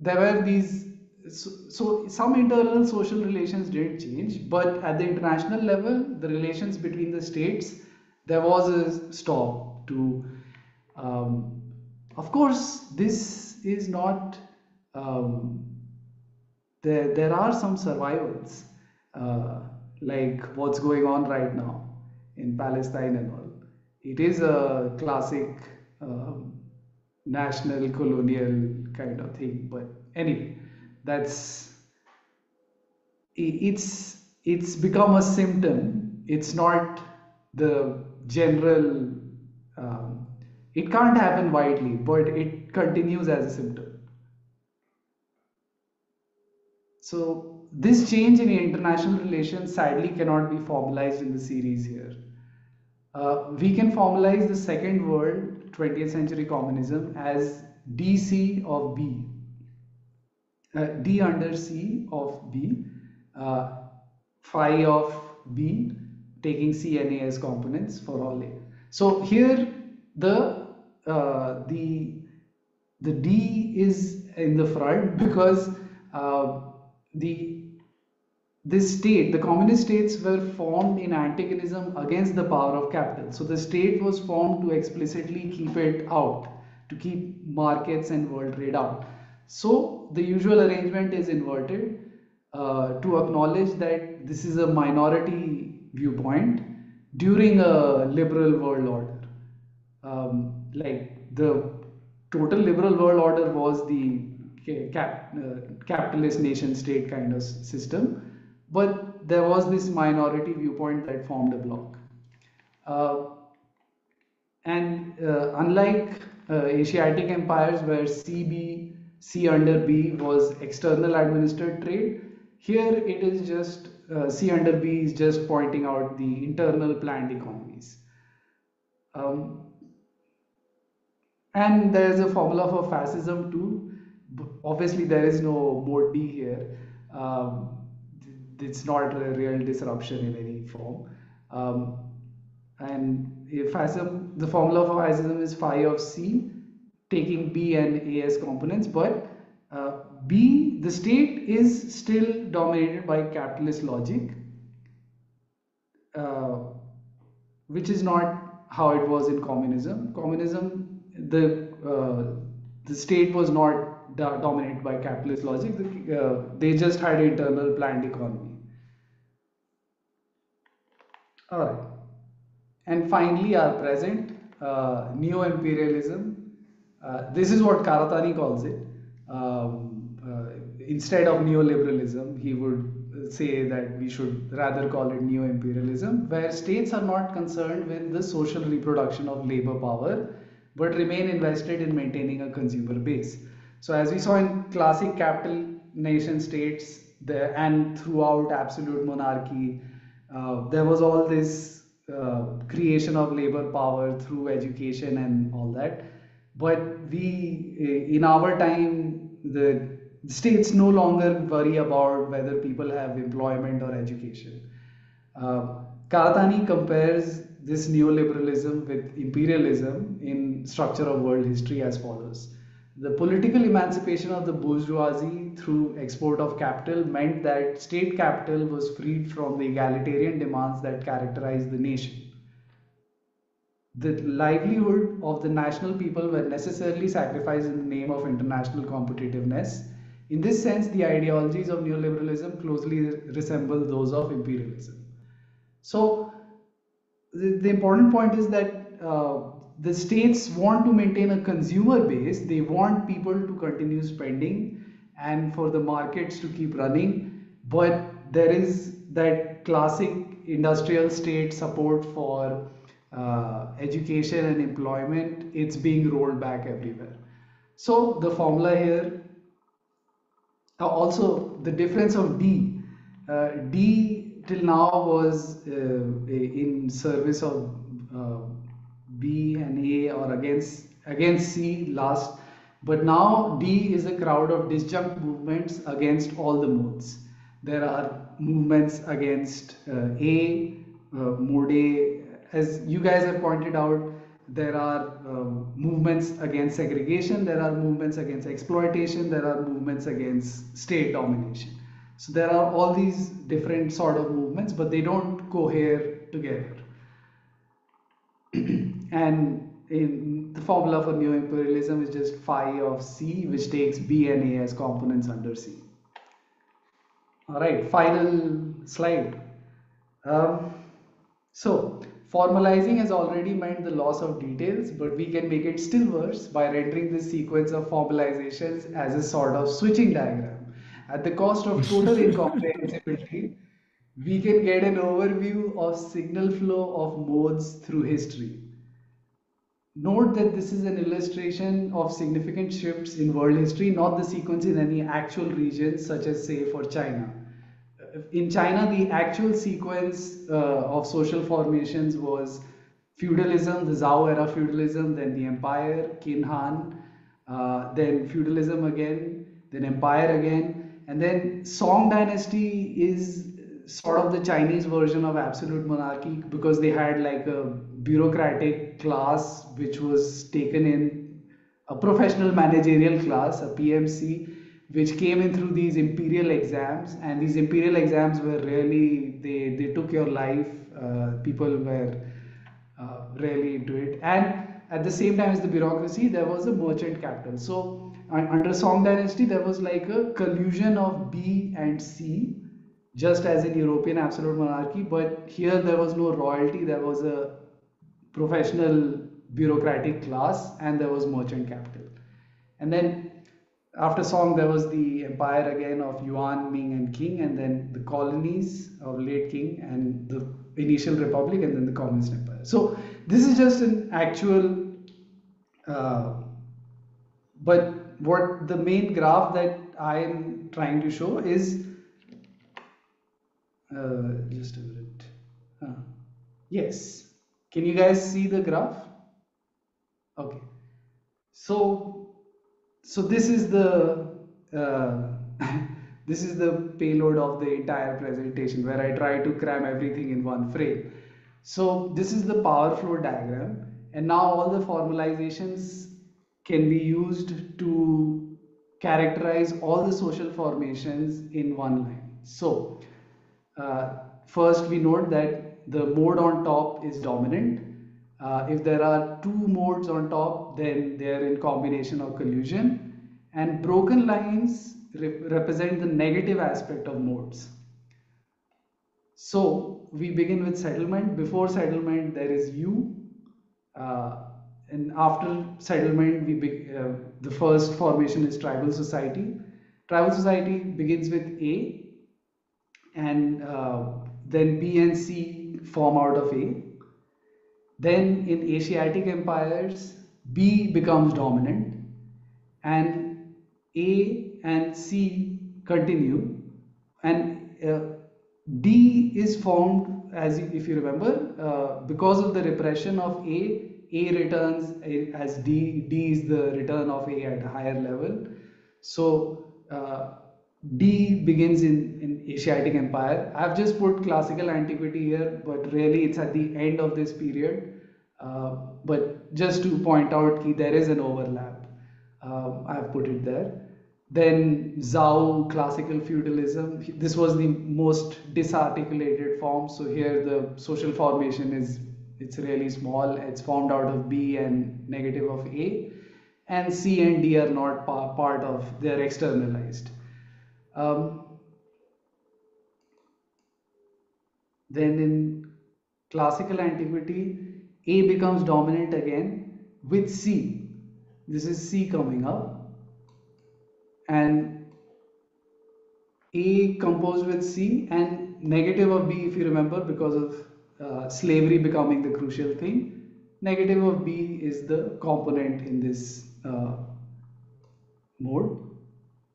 there were these so some internal social relations didn't change, but at the international level, the relations between the states, there was a stop to. Um, of course, this is not. Um, there are some survivals, uh, like what's going on right now in Palestine and all. It is a classic national colonial kind of thing, but anyway, that's it's become a symptom. It's not the general. Um, it can't happen widely, but it continues as a symptom. So this change in international relations sadly cannot be formalized in the series here. We can formalize the second world, 20th century communism, as DC of B, D under C of B, uh, phi of B, taking C and A as components for all A. So here the uh, the the D is in the front because uh, the this state, the communist states were formed in antagonism against the power of capital. So the state was formed to explicitly keep it out, to keep markets and world trade out. So the usual arrangement is inverted to acknowledge that this is a minority viewpoint during a liberal world order. Like the total liberal world order was the capitalist nation state kind of system, but there was this minority viewpoint that formed a bloc. Uh, and unlike Asiatic empires where C under B was external administered trade, here it is just C under B is just pointing out the internal planned economies. Um, And there's a formula for fascism too. Obviously, there is no mode D here. Um, it's not a real disruption in any form. Um, and if fascism, the formula for fascism is phi of C, taking B and A as components, but B, the state is still dominated by capitalist logic, uh, which is not how it was in communism. Communism, the state was not dominated by capitalist logic. They just had internal planned economy. All right. And finally, our present neo-imperialism. This is what Karatani calls it. Instead of neoliberalism, he would say that we should rather call it neo-imperialism, where states are not concerned with the social reproduction of labor power, but remain invested in maintaining a consumer base. So, as we saw in classic capital nation states, and throughout absolute monarchy, there was all this creation of labor power through education and all that. But in our time, the states no longer worry about whether people have employment or education. Karatani compares this neoliberalism with imperialism in Structure of World History as follows. The political emancipation of the bourgeoisie through export of capital meant that state capital was freed from the egalitarian demands that characterized the nation. The livelihood of the national people were necessarily sacrificed in the name of international competitiveness. In this sense, the ideologies of neoliberalism closely resemble those of imperialism. So, the important point is that the states want to maintain a consumer base, they want people to continue spending and for the markets to keep running, but there is that classic industrial state support for education and employment, it's being rolled back everywhere. So the formula here, also the difference of D. D till now was in service of uh, B and A or against C last, but now D is a crowd of disjunct movements against all the modes. There are movements against mode A, as you guys have pointed out. There are movements against segregation, there are movements against exploitation, there are movements against state domination. So there are all these different sort of movements, but they don't cohere together. And in the formula for neo-imperialism is just phi of C, which takes B and A as components under C. All right, final slide. Um, so, formalizing has already meant the loss of details, but we can make it still worse by rendering this sequence of formalizations as a sort of switching diagram. At the cost of total incomprehensibility, we can get an overview of signal flow of modes through history. Note that this is an illustration of significant shifts in world history, not the sequence in any actual region, such as, say, for China. In China, the actual sequence of social formations was feudalism, the Zhao era feudalism, then the empire, Qin Han, then feudalism again, then empire again, and then Song dynasty is sort of the Chinese version of absolute monarchy because they had like a bureaucratic class which was taken in a professional managerial class, a PMC, which came in through these imperial exams, and these imperial exams were really they took your life. People were really into it, and at the same time as the bureaucracy, there was a merchant capital. So under Song dynasty, there was like a collusion of B and C, just as in European absolute monarchy, but here there was no royalty. There was a professional bureaucratic class, and there was merchant capital. And then after Song, there was the empire again of Yuan, Ming, and Qing, and then the colonies of late Qing, and the initial republic, and then the communist empire. So this is just an actual, uh, but what the main graph that I am trying to show is just a minute. Yes. Can you guys see the graph? Okay. So, so this is the this is the payload of the entire presentation where I try to cram everything in one frame. So this is the power flow diagram, and now all the formalizations can be used to characterize all the social formations in one line. So first we note that the mode on top is dominant. If there are two modes on top, then they are in combination or collusion. And broken lines represent the negative aspect of modes. So we begin with settlement. Before settlement, there is U. And after settlement, the first formation is tribal society. Tribal society begins with A, and then B and C form out of A. Then in Asiatic empires, B becomes dominant, and A and C continue, and D is formed, as if you remember, because of the repression of A returns as D. D is the return of A at a higher level. So D begins in Asiatic empire. I've just put classical antiquity here, but really it's at the end of this period. But just to point out that there is an overlap, I've put it there. Then Zhao, classical feudalism. This was the most disarticulated form. So here the social formation it's really small. It's formed out of B and negative of A, and C and D are not part of. They are externalized. Then in classical antiquity, A becomes dominant again with C. This is C coming up, and A composed with C and negative of B, if you remember, because of slavery becoming the crucial thing. Negative of B is the component in this mode.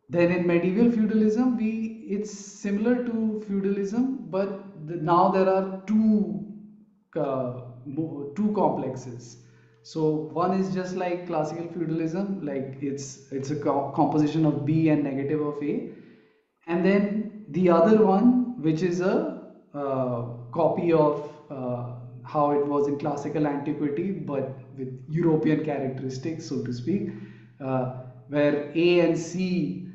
Then in medieval feudalism, it's similar to feudalism, but now there are two complexes. So one is just like classical feudalism, like it's a composition of B and negative of A, and then the other one, which is a copy of how it was in classical antiquity, but with European characteristics, so to speak, where A and C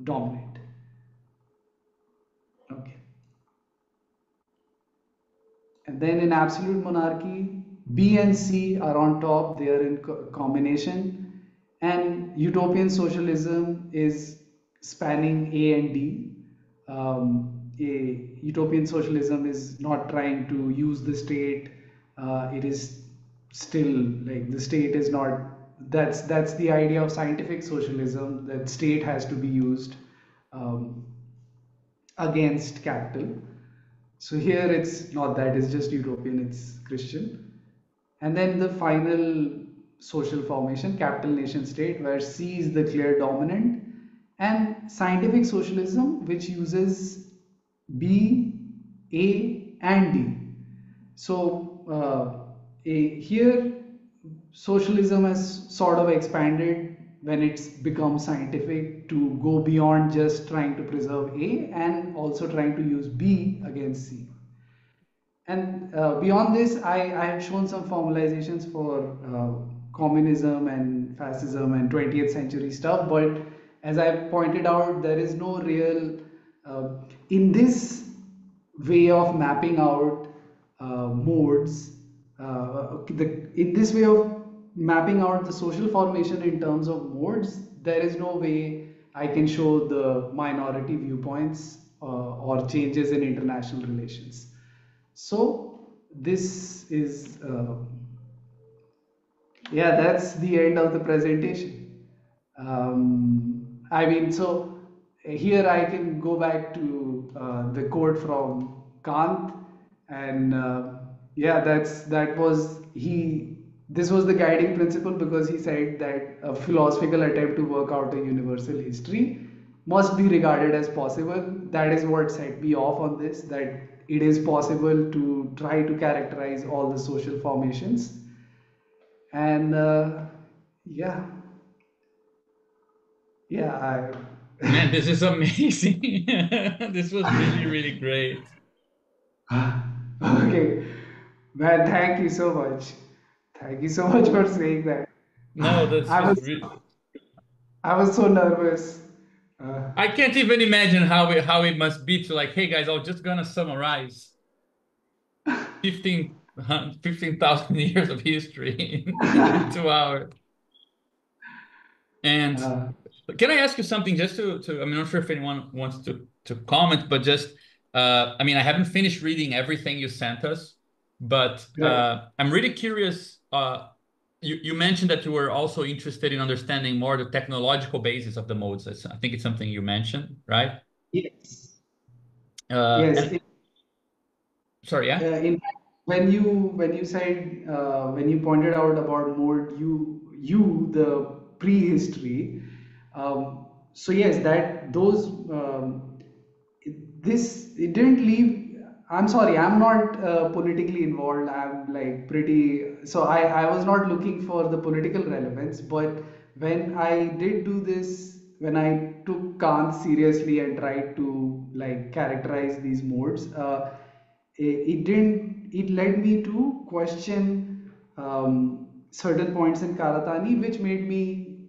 dominate. Okay. And then in absolute monarchy, B and C are on top, they are in combination, and utopian socialism is spanning A and D. A utopian socialism is not trying to use the state. It is still like the state is not That's the idea of scientific socialism, that state has to be used um, against capital. So here it's not that, it's just utopian, it's Christian. And then the final social formation, capital nation state, where C is the clear dominant, and scientific socialism, which uses B, A, and D. So here, socialism has sort of expanded when it's become scientific to go beyond just trying to preserve A and also trying to use B against C. And beyond this, I have shown some formalizations for communism and fascism and 20th century stuff. But as I pointed out, there is no real, uh, in this way of mapping out modes, in this way of mapping out the social formation in terms of modes, there is no way I can show the minority viewpoints or changes in international relations. So this is, yeah, that's the end of the presentation. I mean, so here I can go back to the quote from Kant, and yeah, that was he. This was the guiding principle because he said that a philosophical attempt to work out a universal history must be regarded as possible. That is what set me off on this. That it is possible to try to characterize all the social formations, and yeah, yeah, Man, this is amazing. This was really, really great. I okay, man. Thank you so much. Thank you so much for saying that. No, this I was was I was so nervous. Uh, I can't even imagine how it must be to like, hey guys, I'm just gonna summarize 15,000 years of history in 2 hours. And uh, can I ask you something just to I'm not sure if anyone wants to comment, but just I mean I haven't finished reading everything you sent us, but right. I'm really curious. You mentioned that you were also interested in understanding more the technological basis of the modes. I think it's something you mentioned, right? Yes. Yes. And sorry, yeah. In fact, when you said when you pointed out about mode you the prehistory, so yes, that those it didn't leave. I'm sorry, I'm not politically involved. I'm like pretty, so I was not looking for the political relevance, but when I did do this, when I took Kant seriously and tried to like characterize these modes, it didn't it led me to question certain points in Karatani, which made me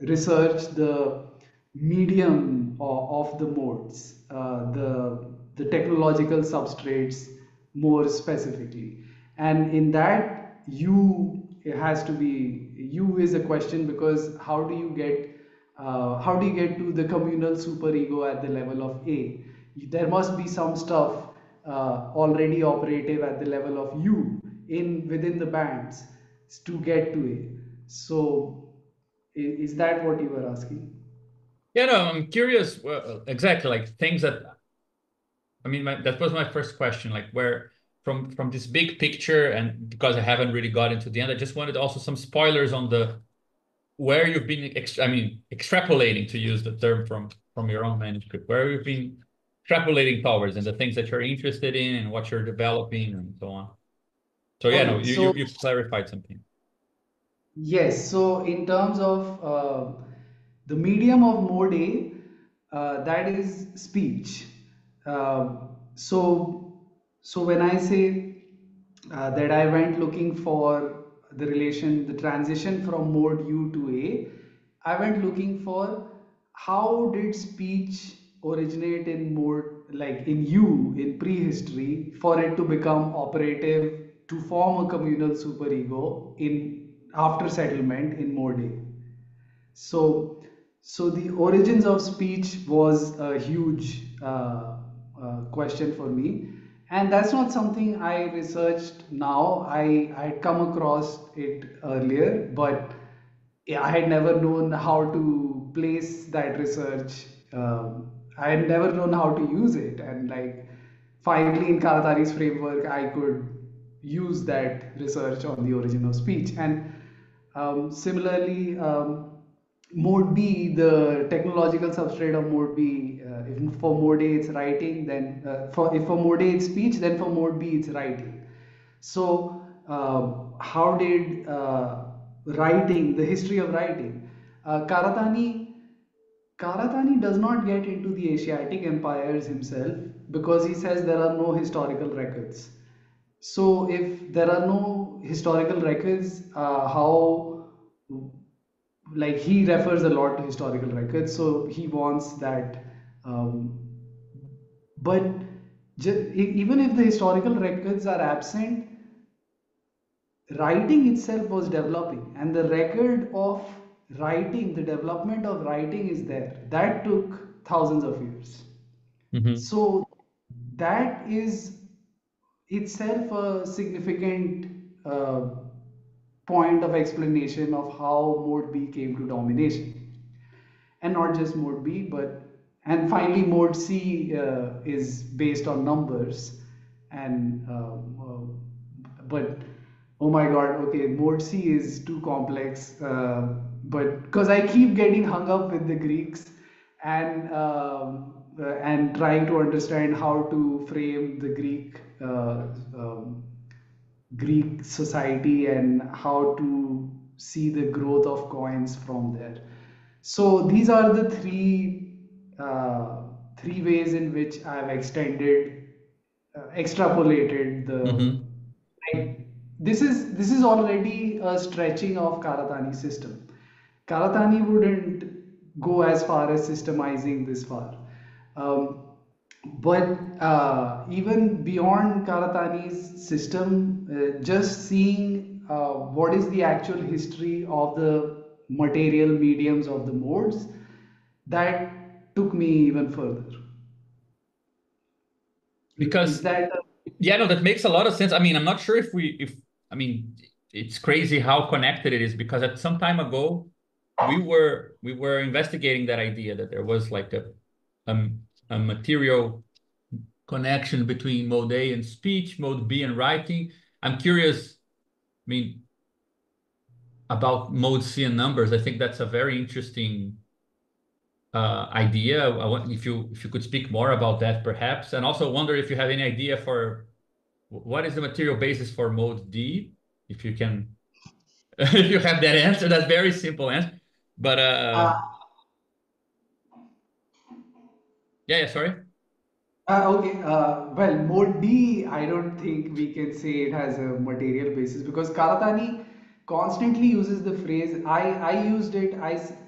research the medium of the modes, the technological substrates more specifically. And in that, it has to be you is a question, because how do you get to the communal superego at the level of A? There must be some stuff already operative at the level of U in within the bands to get to A. So is that what you were asking? Yeah, no, I'm curious exactly like things that I mean that was my first question, like where from this big picture, and because I haven't really got into the end, I just wanted also some spoilers on the where you've been I mean extrapolating, to use the term from your own manuscript, where you've been extrapolating towards and the things that you're interested in and what you're developing and so on. So yeah, no, Okay, so you've clarified something. yes, so in terms of the medium of mode A, that is speech. So, so when I say that I went looking for the transition from mode U to A, I went looking for how did speech originate in mode, like in U in prehistory, for it to become operative to form a communal superego in after settlement in mode A. So, so the origins of speech was a huge question for me, and that's not something I researched now. I come across it earlier, but yeah, I had never known how to place that research. I had never known how to use it, and like finally in Karatani's framework, I could use that research on the origin of speech. And similarly, mode B, the technological substrate of mode B, if for mode A it's writing, then for if for mode A it's speech, then for mode B it's writing. So, how did writing, the history of writing, Karatani does not get into the Asiatic empires himself because he says there are no historical records. So, if there are no historical records, how, like, he refers a lot to historical records, so he wants that. Um, but even if the historical records are absent, writing itself was developing, and the record of writing, the development of writing is there. That took thousands of years. Hmm. So that is itself a significant point of explanation of how mode B came to domination, and not just mode B, but and finally mode C is based on numbers, and but oh my God, okay, mode C is too complex, but because I keep getting hung up with the Greeks and trying to understand how to frame the Greek society and how to see the growth of coins from there. So these are the uh, three ways in which I've extrapolated the Hmm. like this is already a stretching of Karatani system. Karatani wouldn't go as far as systemizing this far. Um, but even beyond Karatani's system, just seeing what is the actual history of the material mediums of the modes, that took me even further. Is Because that yeah, no, that makes a lot of sense. I mean, I'm not sure if I mean, it's crazy how connected it is because at some time ago, we were investigating that idea that there was like um, a material connection between mode A and speech, mode B and writing. I'm curious, I mean, about mode C and numbers. I think that's a very interesting idea. I want if you could speak more about that, perhaps, and also wonder if you have any idea for what is the material basis for mode D, if you can, if you have that answer. That's very simple answer, but uh, yeah, yeah, sorry. Okay, well, mode D, I don't think we can say it has a material basis because Karatani constantly uses the phrase. I used it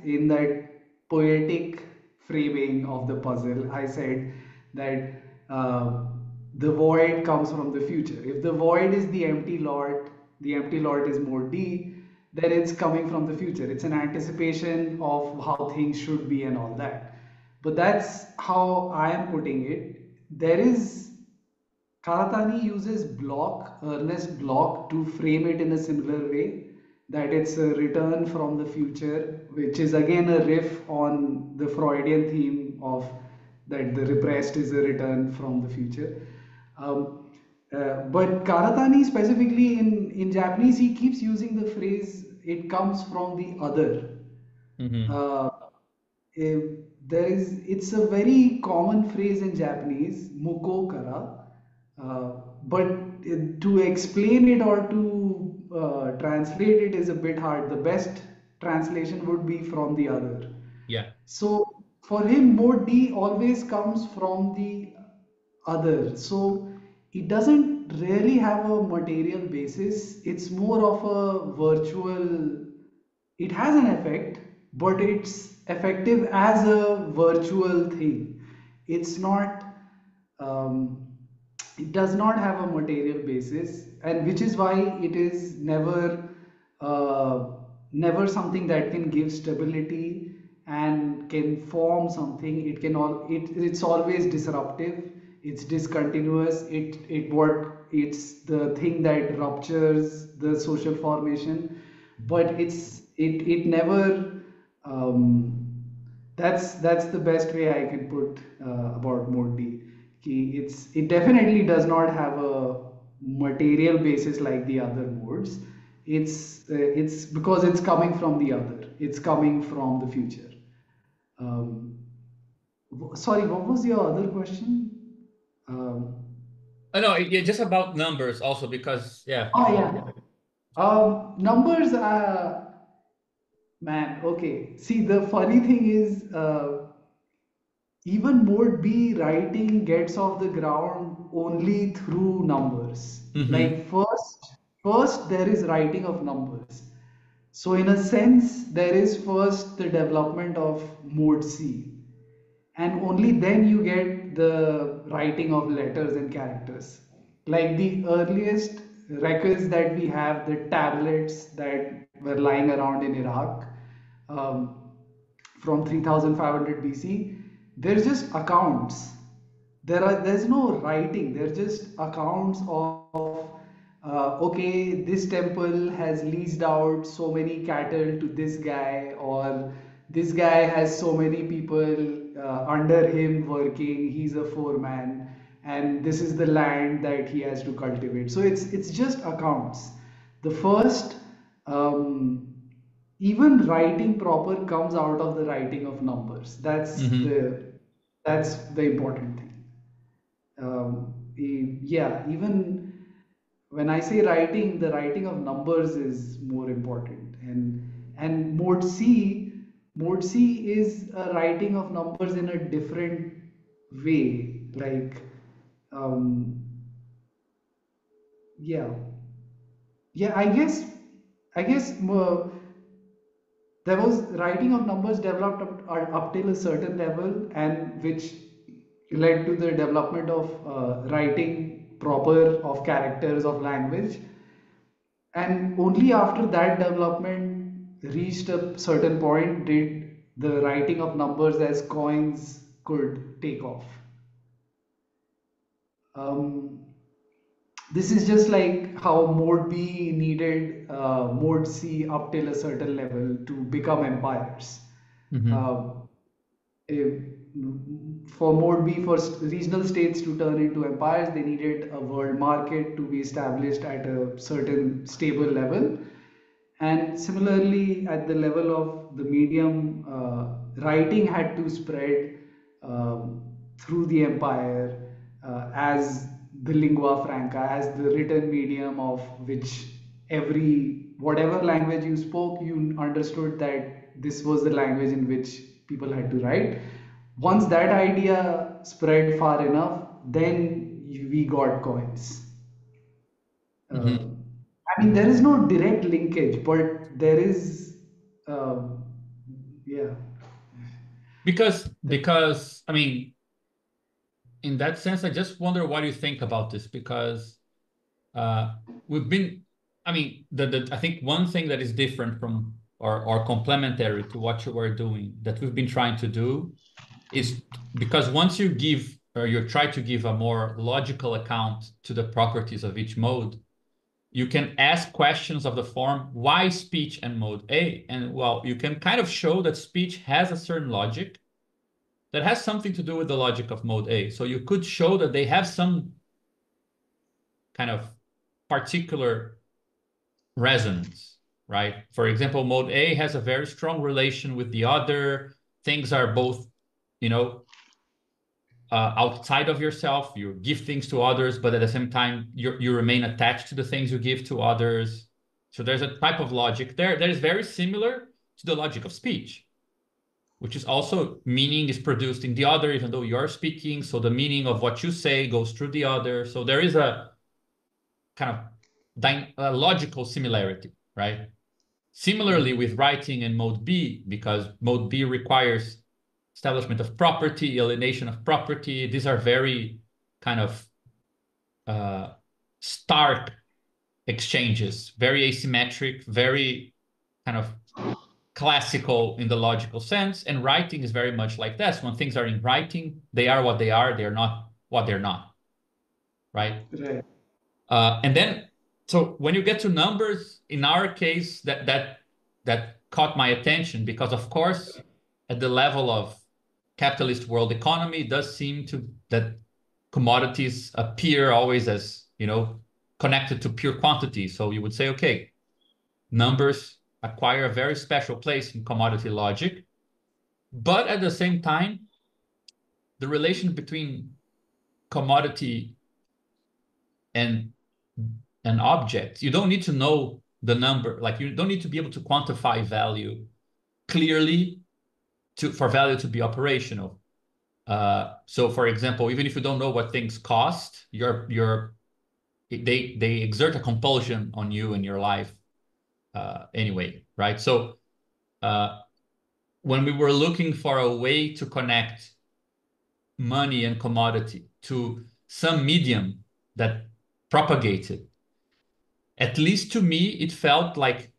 in that poetic framing of the puzzle. I said that the void comes from the future. If the void is the empty lot is mode D, then it's coming from the future. It's an anticipation of how things should be and all that. But that's how I am putting it. There is Karatani uses Ernest Block, to frame it in a similar way, that it's a return from the future, which is again a riff on the Freudian theme of that the repressed is a return from the future. Um, but Karatani specifically in Japanese, he keeps using the phrase, it comes from the other. Hmm. uh, eh, it's a very common phrase in Japanese, muko kara, but to explain it or to translate it is a bit hard. The best translation would be from the other. Yeah. So for him, mode D always comes from the other. So it doesn't really have a material basis. It's more of a virtual, it has an effect, but it's effective as a virtual thing. It's not, um, it does not have a material basis, and which is why it is uh, never something that can give stability and can form something. It's always disruptive, it's discontinuous, it's the thing that ruptures the social formation, but it never that's the best way I can put about mode D. It definitely does not have a material basis like the other modes. It's because it's coming from the other. It's coming from the future. Um, Sorry, what was your other question? Um, Oh, no, yeah, just about numbers also because yeah. oh yeah. Numbers. Man. Okay. See, the funny thing is, even mode B writing gets off the ground only through numbers. Mm-hmm. Like first there is writing of numbers. So in a sense, there is first the development of mode C, and only then you get the writing of letters and characters. Like the earliest records that we have, the tablets that were lying around in Iraq, um, from 3500 BC, they're just accounts. There's no writing. They're just accounts of okay, this temple has leased out so many cattle to this guy, or this guy has so many people under him working. He's a foreman, and this is the land that he has to cultivate. So it's just accounts. The first even writing proper comes out of the writing of numbers. Mm-hmm. That's the important thing. Yeah, even when I say writing, the writing of numbers is more important. And mode C is a writing of numbers in a different way. Like, um, yeah, yeah. I guess there was writing of numbers developed up till a certain level, and which led to the development of writing proper of characters of language, and only after that development reached a certain point did the writing of numbers as coins could take off. um, this is just like how mode B needed mode C up till a certain level to become empires. Mm-hmm. Uh, if, for mode B, for regional states to turn into empires, they needed a world market to be established at a certain stable level. And similarly, at the level of the medium, writing had to spread through the empire as the lingua franca, as the written medium of which whatever language you spoke, you understood that this was the language in which people had to write. Once that idea spread far enough, then we got coins. Mm-hmm. Um, I mean, there is no direct linkage, but there is, um, yeah. Because I mean, in that sense, I just wonder what you think about this because uh, we've been, I mean, I think one thing that is different from or complementary to what you were doing that we've been trying to do is because once you give or you try to give a more logical account to the properties of each mode, you can ask questions of the form, why speech and mode A? And well, you can kind of show that speech has a certain logic that has something to do with the logic of mode A. So you could show that they have some kind of particular resonance, right? For example, mode A has a very strong relation with the other. Things are both, you know, outside of yourself. You give things to others, but at the same time, you remain attached to the things you give to others. So there's a type of logic there that is very similar to the logic of speech, which is also meaning is produced in the other, even though you're speaking. So the meaning of what you say goes through the other. So there is a kind of a logical similarity, right? Similarly with writing in mode B, because mode B requires establishment of property, alienation of property. These are very kind of uh, stark exchanges, very asymmetric, very kind of classical in the logical sense. And writing is very much like this. When things are in writing, they are what they are. They're not what they're not, right? Right. And then, so when you get to numbers, in our case, that caught my attention because, of course, at the level of capitalist world economy, it does seem to that commodities appear always as, connected to pure quantity. So you would say, okay, numbers acquire a very special place in commodity logic, but at the same time, the relation between commodity and an object, you don't need to know the number, like you don't need to be able to quantify value clearly for value to be operational. So for example, even if you don't know what things cost, they exert a compulsion on you in your life anyway, right? So when we were looking for a way to connect money and commodity to some medium that propagated, at least to me, it felt like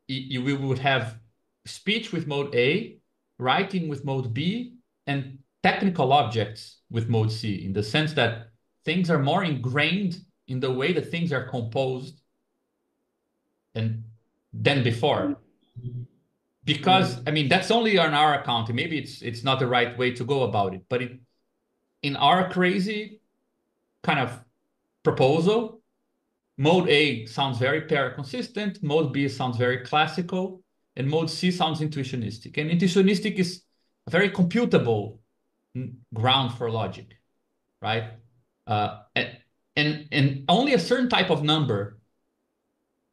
we would have speech with mode A, writing with mode B, and technical objects with mode C, in the sense that things are more ingrained in the way that things are composed and than before. Because I mean that's only on our account. Maybe it's not the right way to go about it, but in our crazy kind of proposal, mode A sounds very para-consistent, mode B sounds very classical, and mode C sounds intuitionistic. And intuitionistic is a very computable ground for logic, right? And only a certain type of number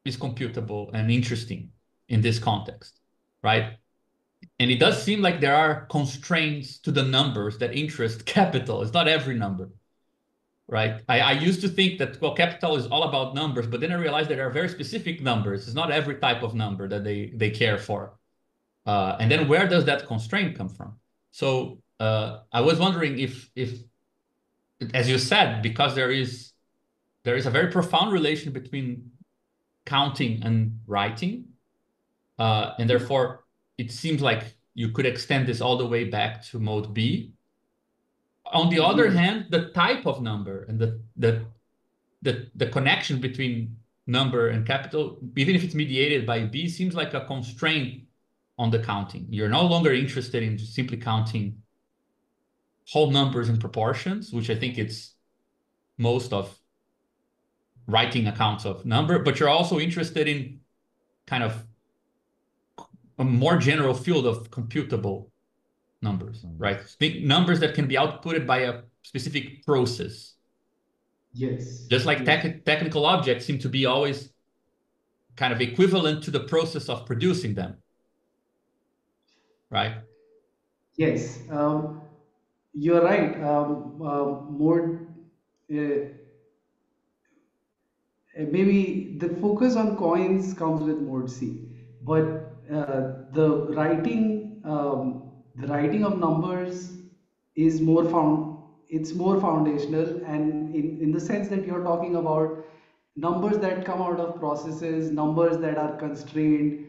is computable and interesting in this context, right? And it does seem like there are constraints to the numbers that interest capital. It's not every number, right? I used to think that, well, capital is all about numbers, but then I realized that there are very specific numbers. It's not every type of number that they care for. And then where does that constraint come from? So I was wondering if, as you said, because there is a very profound relation between counting and writing, and therefore it seems like you could extend this all the way back to mode B. On the other Yes. hand, the type of number and the connection between number and capital, even if it's mediated by B, seems like a constraint on the counting. You're no longer interested in simply counting whole numbers and proportions, which I think it's most of writing accounts of number, but you're also interested in kind of a more general field of computable numbers, right? Numbers that can be outputted by a specific process. Yes. Just like Yes. technical objects seem to be always kind of equivalent to the process of producing them, right? Yes. You're right. More. Uh, Maybe the focus on coins comes with mode C, but the writing of numbers is more found. It's more foundational, and in the sense that you're talking about numbers that come out of processes, numbers that are constrained,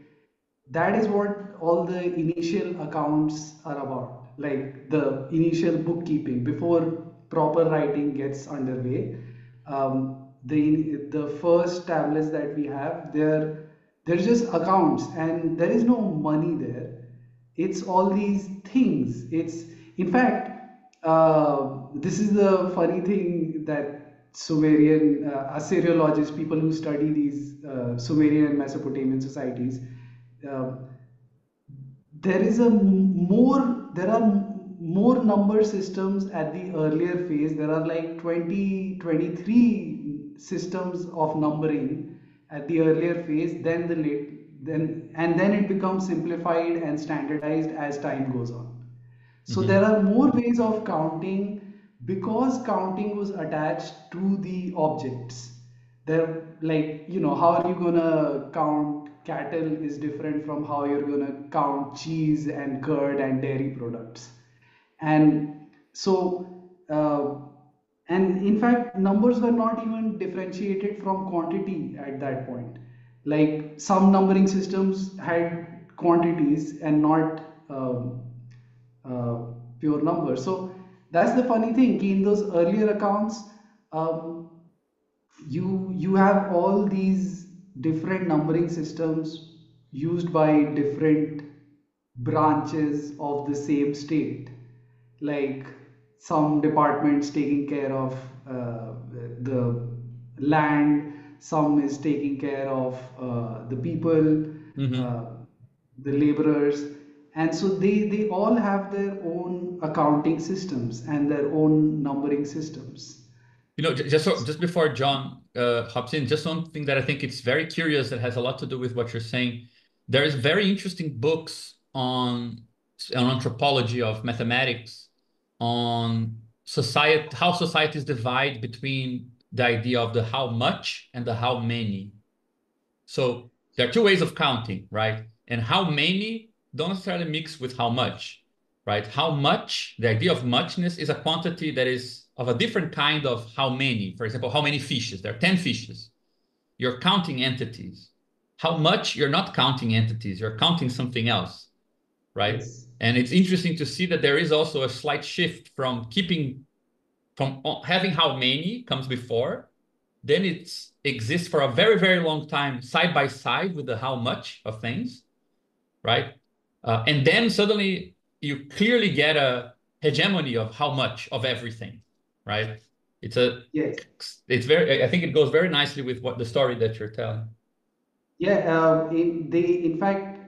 that is what all the initial accounts are about, like the initial bookkeeping before proper writing gets underway. The first tablets that we have, they're just accounts, and there is no money there. It's all these things. It's, in fact, this is the funny thing that Sumerian Assyriologists, people who study these Sumerian and Mesopotamian societies, uh, there are more number systems at the earlier phase. There are like 20 23 systems of numbering at the earlier phase, then the late then and then it becomes simplified and standardized as time goes on. So there Mm-hmm. are more ways of counting because counting was attached to the objects. There, like, how are you gonna count cattle is different from how you're gonna count cheese and curd and dairy products. And so, and in fact, numbers were not even differentiated from quantity at that point. Like some numbering systems had quantities and not uh, pure numbers. So that's the funny thing. In those earlier accounts, um, you have all these different numbering systems. used by different branches of the same state, like some departments taking care of the land, some is taking care of the people, Hmm. uh, the laborers, and so they all have their own accounting systems and their own numbering systems. Just before John hops in, just one thing that I think it's very curious that has a lot to do with what you're saying. There is very interesting books on anthropology of mathematics, on society, how societies divide between the idea of the how much and the how many. So there are two ways of counting, right? And how many don't necessarily mix with how much, right? How much, the idea of muchness is a quantity that is of a different kind of how many. For example, how many fishes? There are 10 fishes. You're counting entities. How much? You're not counting entities. You're counting something else, right? Yes. And it's interesting to see that there is also a slight shift from having how many comes before, then it exists for a very, very long time side by side with the how much of things, right? And then suddenly you clearly get a hegemony of how much of everything, right? It's a, Yes. it's very, I think it goes very nicely with what the story that you're telling. Yeah, in fact,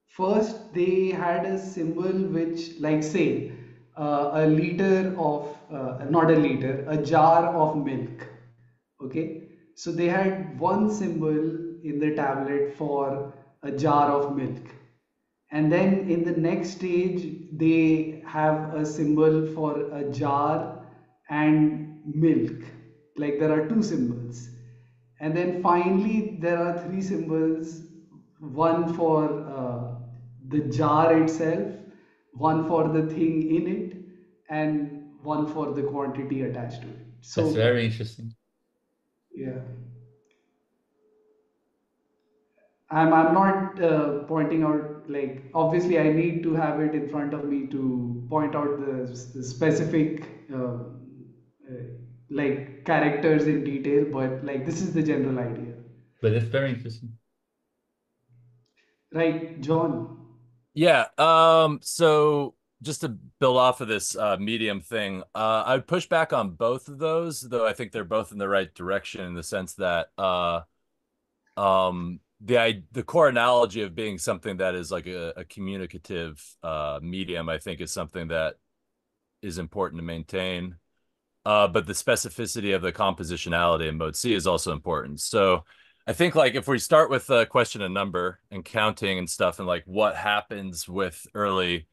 first they had a symbol which, like, say, a liter of, not a liter, a jar of milk. Okay, so they had one symbol in the tablet for a jar of milk, and then in the next stage they have a symbol for a jar and milk, like there are two symbols, and then finally there are three symbols, one for the jar itself, one for the thing in it, and one for the quantity attached to it. That's So very interesting. yeah, I'm not pointing out, like, obviously I need to have it in front of me to point out the specific uh, like characters in detail, but like this is the general idea. But it's very interesting. Right, John? Yeah. So just to build off of this medium thing, I would push back on both of those, though I think they're both in the right direction in the sense that the core analogy of being something that is like a communicative medium, I think is something that is important to maintain. But the specificity of the compositionality in mode C is also important. So I think like if we start with a question of number and counting and stuff and like what happens with early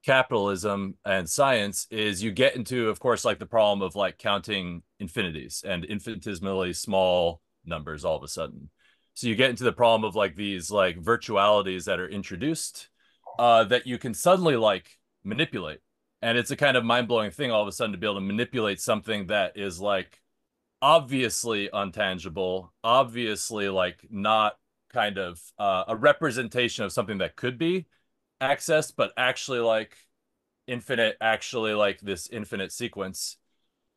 capitalism and science is you get into, of course, like the problem of like counting infinities and infinitesimally small numbers all of a sudden. So you get into the problem of like these like virtualities that are introduced that you can suddenly like manipulate. And it's a kind of mind-blowing thing all of a sudden to be able to manipulate something that is like obviously untangible, obviously like not kind of a representation of something that could be accessed, but actually like infinite, actually like this infinite sequence.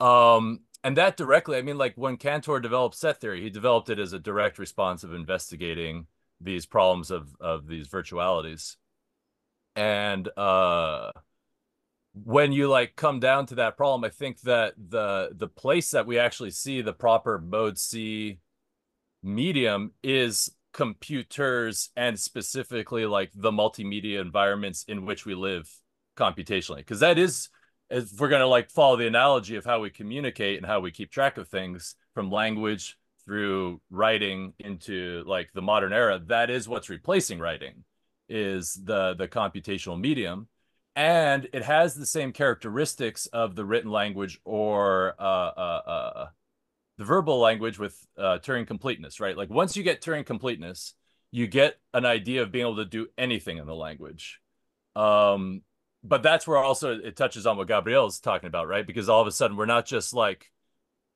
And that directly, I mean, like when Cantor developed set theory, he developed it as a direct response of investigating these problems of these virtualities. And when you like come down to that problem, I think that the place that we actually see the proper mode C medium is computers and specifically like the multimedia environments in which we live computationally, because that is, if we're going to like follow the analogy of how we communicate and how we keep track of things from language through writing into like the modern era, that is what's replacing writing, is the computational medium. And it has the same characteristics of the written language or the verbal language with Turing completeness, right? Like once you get Turing completeness, you get an idea of being able to do anything in the language. Um, but that's where also it touches on what Gabriel is talking about, right? Because all of a sudden we're not just like,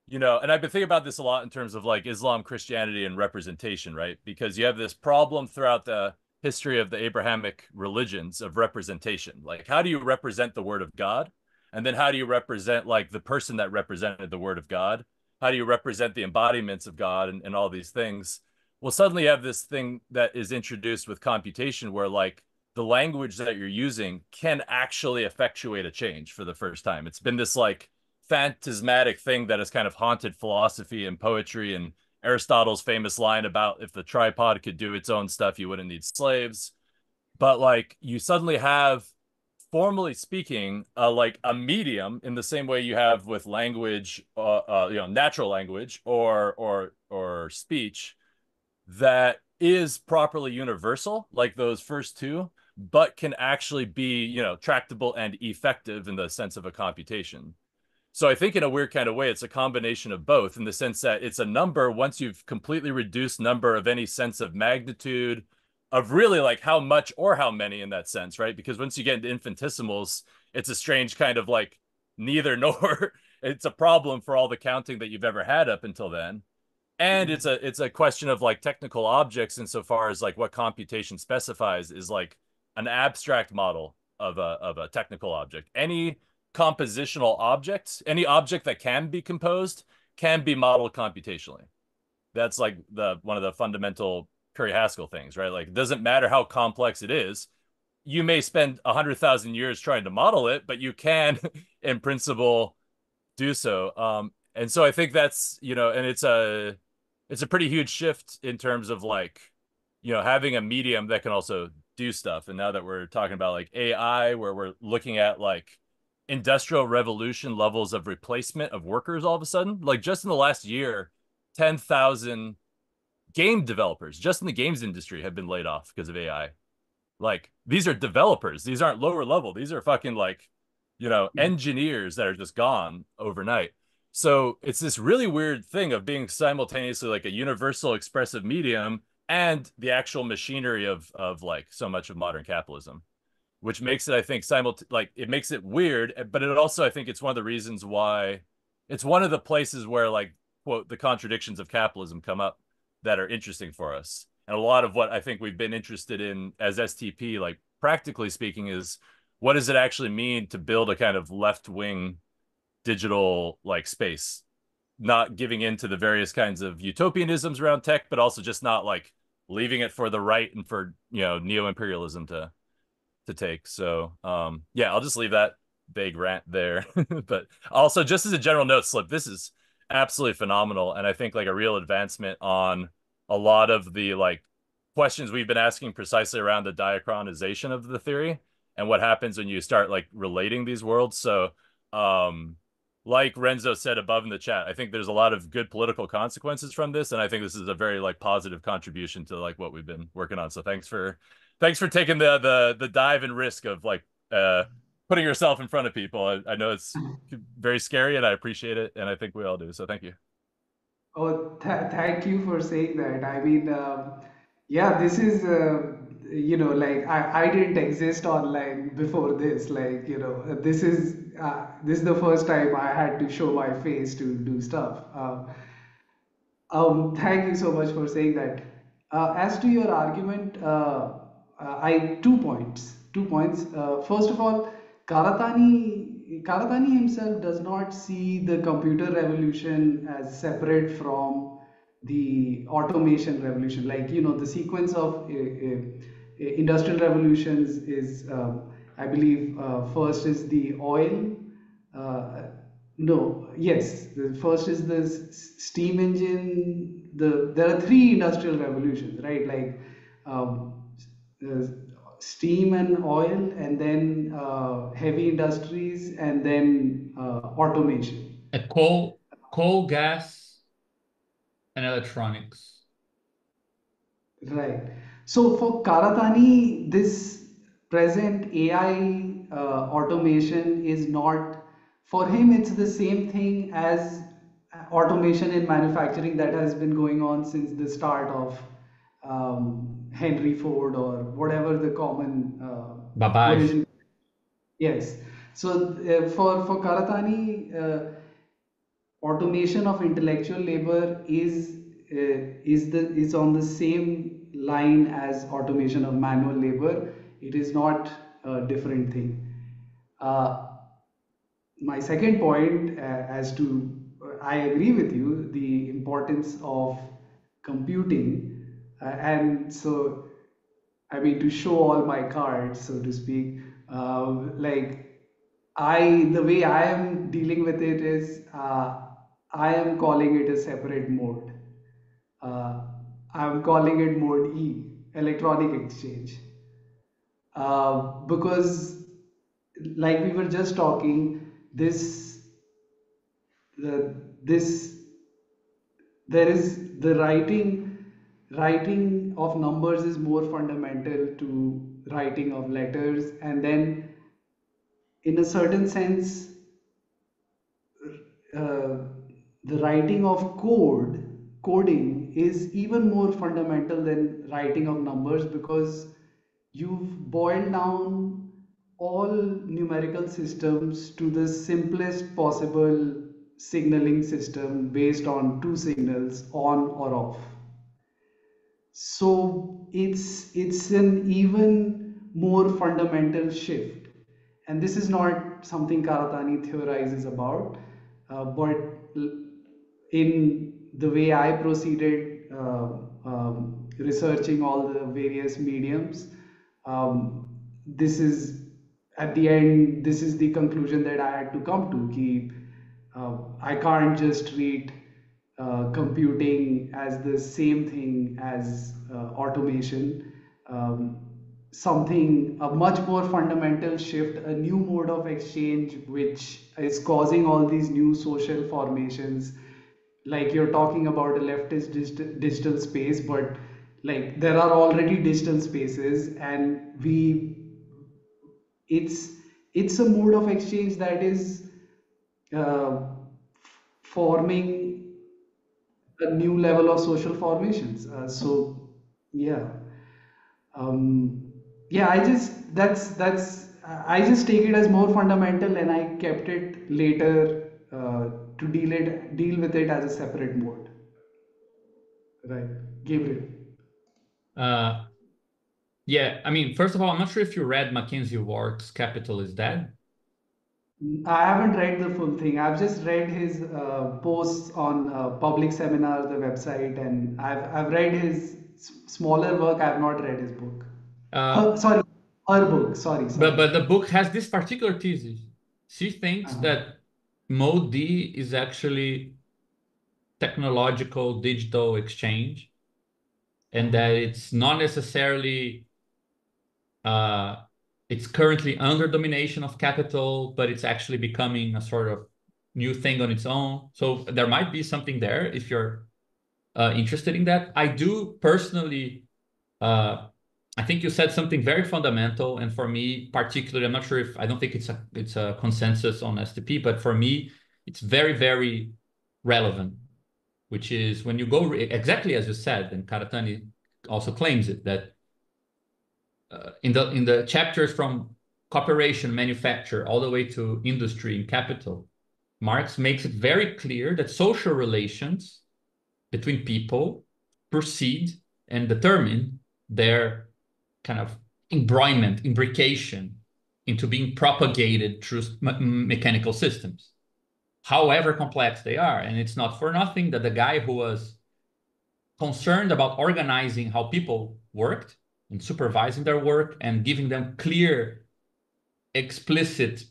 and I've been thinking about this a lot in terms of like Islam, Christianity, and representation, right? Because you have this problem throughout the history of the Abrahamic religions of representation. Like, how do you represent the word of God? And then how do you represent like the person that represented the word of God? How do you represent the embodiments of God and all these things? well, suddenly you have this thing that is introduced with computation where like the language that you're using can actually effectuate a change for the first time. It's been this like phantasmatic thing that has kind of haunted philosophy and poetry, and Aristotle's famous line about if the tripod could do its own stuff, you wouldn't need slaves. But like you suddenly have, formally speaking, like a medium in the same way you have with language, natural language or speech that is properly universal, like those first two, but can actually be, tractable and effective in the sense of a computation. So I think in a weird kind of way, it's a combination of both in the sense that it's a number once you've completely reduced number of any sense of magnitude of really like how much or how many in that sense, right? Because once you get into infinitesimals, it's a strange kind of like neither nor. It's a problem for all the counting that you've ever had up until then. And it's a question of like technical objects insofar as like what computation specifies is like an abstract model of a technical object. Any compositional object, any object that can be composed can be modeled computationally. That's like the one of the fundamental Curry-Haskell things, right? Like it doesn't matter how complex it is. You may spend 100,000 years trying to model it, but you can, in principle, do so. And so I think that's, and it's a pretty huge shift in terms of like, having a medium that can also do stuff. And now that we're talking about like AI, where we're looking at like industrial revolution levels of replacement of workers all of a sudden, like just in the last year, 10,000 game developers just in the games industry have been laid off because of AI. Like these are developers. These aren't lower level. These are fucking like, engineers that are just gone overnight. So it's this really weird thing of being simultaneously like a universal expressive medium and the actual machinery of like so much of modern capitalism, which makes it, I think, like it makes it weird, but it also, I think, it's one of the reasons why it's one of the places where like quote the contradictions of capitalism come up that are interesting for us. And a lot of what I think we've been interested in as STP, like practically speaking, is what does it actually mean to build a kind of left wing digital like space, not giving into the various kinds of utopianisms around tech, but also just not like leaving it for the right and for neo imperialism to take. So yeah, I'll just leave that vague rant there. But also just as a general note, Slip, this is absolutely phenomenal. And I think like a real advancement on a lot of the like questions we've been asking precisely around the diachronization of the theory and what happens when you start like relating these worlds. So like Renzo said above in the chat, I think there's a lot of good political consequences from this, and I think this is a very like positive contribution to like what we've been working on. So thanks for taking the dive and risk of like putting yourself in front of people. I know it's very scary, and I appreciate it, and I think we all do. So thank you. Oh, thank you for saying that. I mean, yeah, this is, like I didn't exist online before this. Like, this is the first time I had to show my face to do stuff. Thank you so much for saying that. As to your argument, I 2 points. 2 points. First of all, Karatani himself does not see the computer revolution as separate from the automation revolution. Like the sequence of industrial revolutions is, I believe, first is the oil. Uh, no, yes. The first is the steam engine. There are three industrial revolutions, right? Like um, uh, steam and oil, and then heavy industries, and then automation. A coal, gas, and electronics. Right. So for Karatani, this present AI automation is not, for him, it's the same thing as automation in manufacturing that has been going on since the start of Henry Ford or whatever the common Babbage. origin. Yes. So for Karatani, automation of intellectual labor is on the same line as automation of manual labor. It is not a different thing. Uh, my second point, as to I agree with you, the importance of computing. And so, I mean, to show all my cards, so to speak, like the way I am dealing with it is, I am calling it a separate mode. Uh, I'm calling it mode E, electronic exchange. Because, like we were just talking, the, this there is the writing of numbers is more fundamental to writing of letters, and then in a certain sense, uh, the writing of coding is even more fundamental than writing of numbers, because you've boiled down all numerical systems to the simplest possible signaling system based on two signals, on or off. So it's an even more fundamental shift, and this is not something Karatani theorizes about, but in the way I proceeded, researching all the various mediums, this is at the end, this is the conclusion that I had to come to. I can't just treat computing as the same thing as automation. Um, Something, a much more fundamental shift, a new mode of exchange, which is causing all these new social formations. Like you're talking about a leftist digital space, but like there are already digital spaces, and it's it's a mode of exchange that is uh, forming a new level of social formations. So yeah, um, yeah. I just take it as more fundamental, and I kept it later to deal with it as a separate mode. Right, Gabriel. Uh, yeah, I mean, first of all, I'm not sure if you read Mackenzie Wart's Capital is Dead. I haven't read the full thing. I've just read his posts on public seminar, the website, and I've read his smaller work. I've not read his book. Uh, Sorry, her book. Sorry, but sorry. but the book has this particular thesis. She thinks Uh-huh. that Mode D is actually technological digital exchange, and that it's not necessarily uh, it's currently under domination of capital, but it's actually becoming a sort of new thing on its own. So there might be something there if you're interested in that. I do personally, uh, I think you said something very fundamental, and for me particularly, I'm not sure if I don't think it's a consensus on STP, but for me, it's very very relevant, which is when you go exactly as you said, and Karatani also claims it that in the chapters from cooperation, manufacture, all the way to industry and capital, Marx makes it very clear that social relations between people proceed and determine their kind of embroilment, imbrication into being propagated through mechanical systems, however complex they are. And it's not for nothing that the guy who was concerned about organizing how people worked and supervising their work and giving them clear, explicit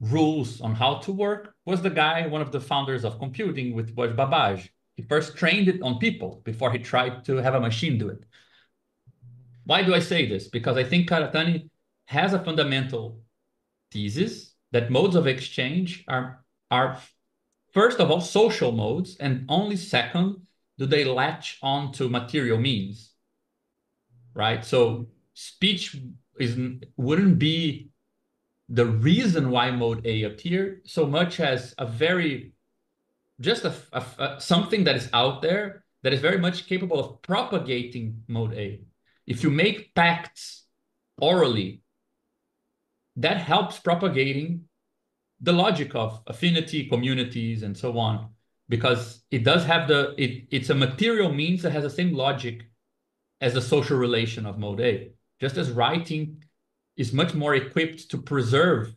rules on how to work was the guy, one of the founders of computing, with was Babbage. He first trained it on people before he tried to have a machine do it. Why do I say this? Because I think Karatani has a fundamental thesis that modes of exchange are first of all social modes, and only second do they latch on to material means, right? So speech is wouldn't be the reason why mode A appeared so much as a very just something that is out there that is very much capable of propagating mode A. If you make pacts orally, that helps propagating the logic of affinity, communities, and so on, because it does have it's a material means that has the same logic as the social relation of mode A. Just as writing is much more equipped to preserve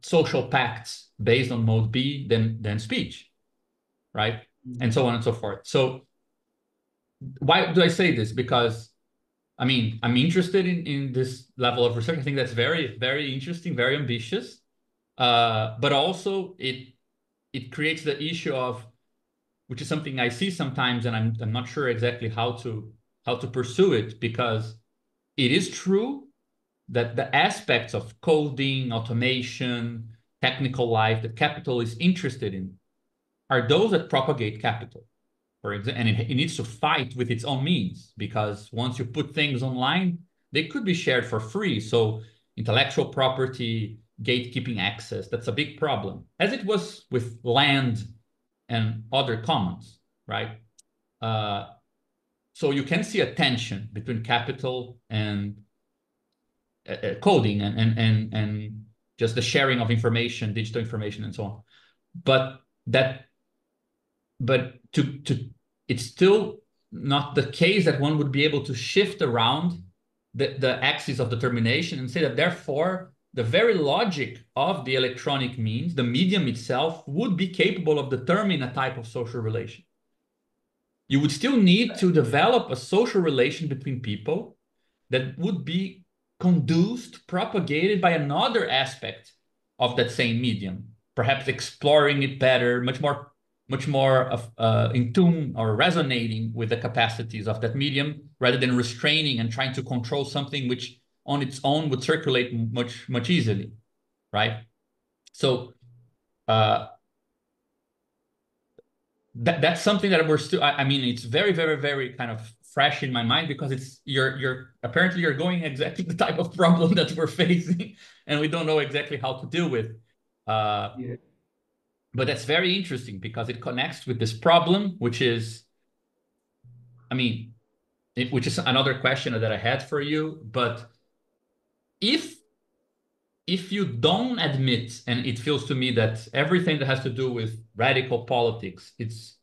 social pacts based on mode B than speech, right? And so on and so forth. So why do I say this? Because I mean, I'm interested in this level of research. I think that's very, very interesting, very ambitious. But also it creates the issue of, which is something I see sometimes, and I'm not sure exactly how to pursue it, because it is true that the aspects of coding, automation, technical life that capital is interested in are those that propagate capital. For example, and it needs to fight with its own means, because once you put things online, they could be shared for free. So intellectual property, gatekeeping access, that's a big problem, as it was with land and other commons, right? Uh, so you can see a tension between capital and coding and just the sharing of information, digital information, and so on. But that but to it's still not the case that one would be able to shift around the axis of determination and say that therefore the very logic of the electronic means, the medium itself, would be capable of determining a type of social relation. You would still need to develop a social relation between people that would be conduced, propagated by another aspect of that same medium, perhaps exploring it better, much more in tune or resonating with the capacities of that medium, rather than restraining and trying to control something which on its own would circulate much easily, right? So uh, that's something that we're still. I mean, it's very kind of fresh in my mind, because it's you're apparently you're going exactly the type of problem that we're facing, and we don't know exactly how to deal with. Uh, Yeah. but that's very interesting because it connects with this problem, which is, I mean, which is another question that I had for you. But if if you don't admit, and it feels to me that everything that has to do with radical politics, it's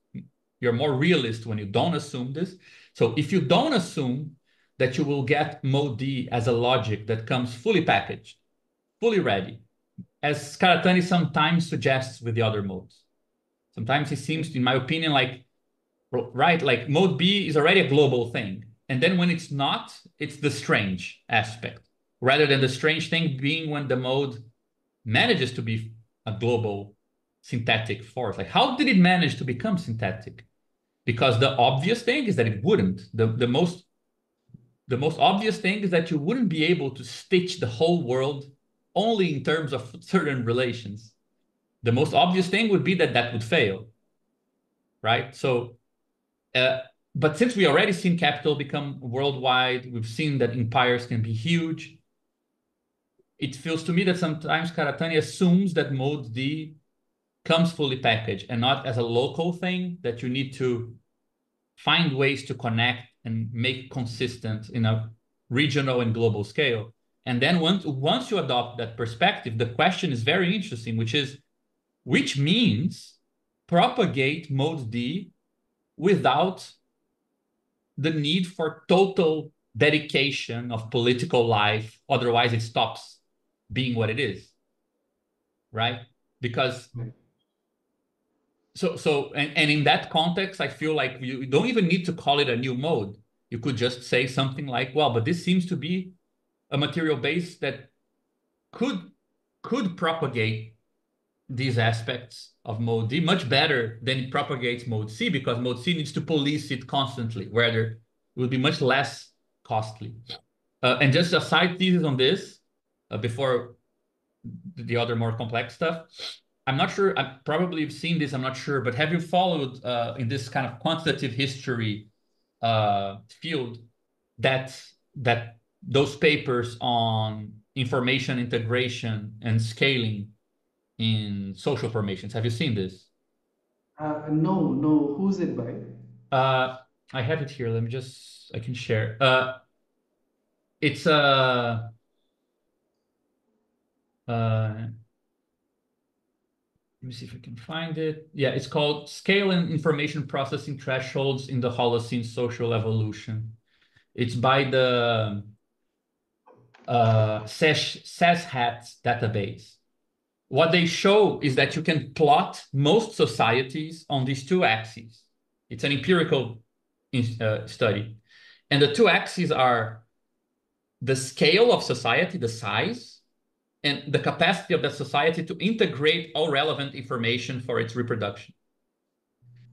you're more realist when you don't assume this. So if you don't assume that you will get mode D as a logic that comes fully packaged, fully ready, as Karatani sometimes suggests with the other modes. Sometimes it seems, in my opinion, like, right, like mode B is already a global thing. And then when it's not, it's the strange aspect, rather than the strange thing being when the mode manages to be a global synthetic force. Like, how did it manage to become synthetic? Because the obvious thing is that it wouldn't. The most obvious thing is that you wouldn't be able to stitch the whole world only in terms of certain relations. The most obvious thing would be that that would fail, right? So, uh, but since we already seen capital become worldwide, we've seen that empires can be huge. It feels to me that sometimes Karatani assumes that mode D comes fully packaged and not as a local thing that you need to find ways to connect and make consistent in a regional and global scale. And then once you adopt that perspective, the question is very interesting, which is which means propagate mode D without the need for total dedication of political life. Otherwise, it stops being what it is, right? Because and in that context, I feel like you don't even need to call it a new mode. You could just say something like, well, but this seems to be a material base that could could propagate these aspects of mode D much better than it propagates mode C, because mode C needs to police it constantly, where it will be much less costly. And just a side thesis on this, before the other more complex stuff. I'm not sure. I probably have seen this. I'm not sure, but have you followed in this kind of quantitative history field that that those papers on information integration and scaling in social formations? Have you seen this? No, no. Who's it by? Uh, I have it here. Let me just. I can share. It's uh, let me see if I can find it. Yeah, it's called Scale and Information Processing Thresholds in the Holocene Social Evolution. It's by the SESHAT database. What they show is that you can plot most societies on these two axes. It's an empirical study. And the two axes are the scale of society, the size, and the capacity of that society to integrate all relevant information for its reproduction.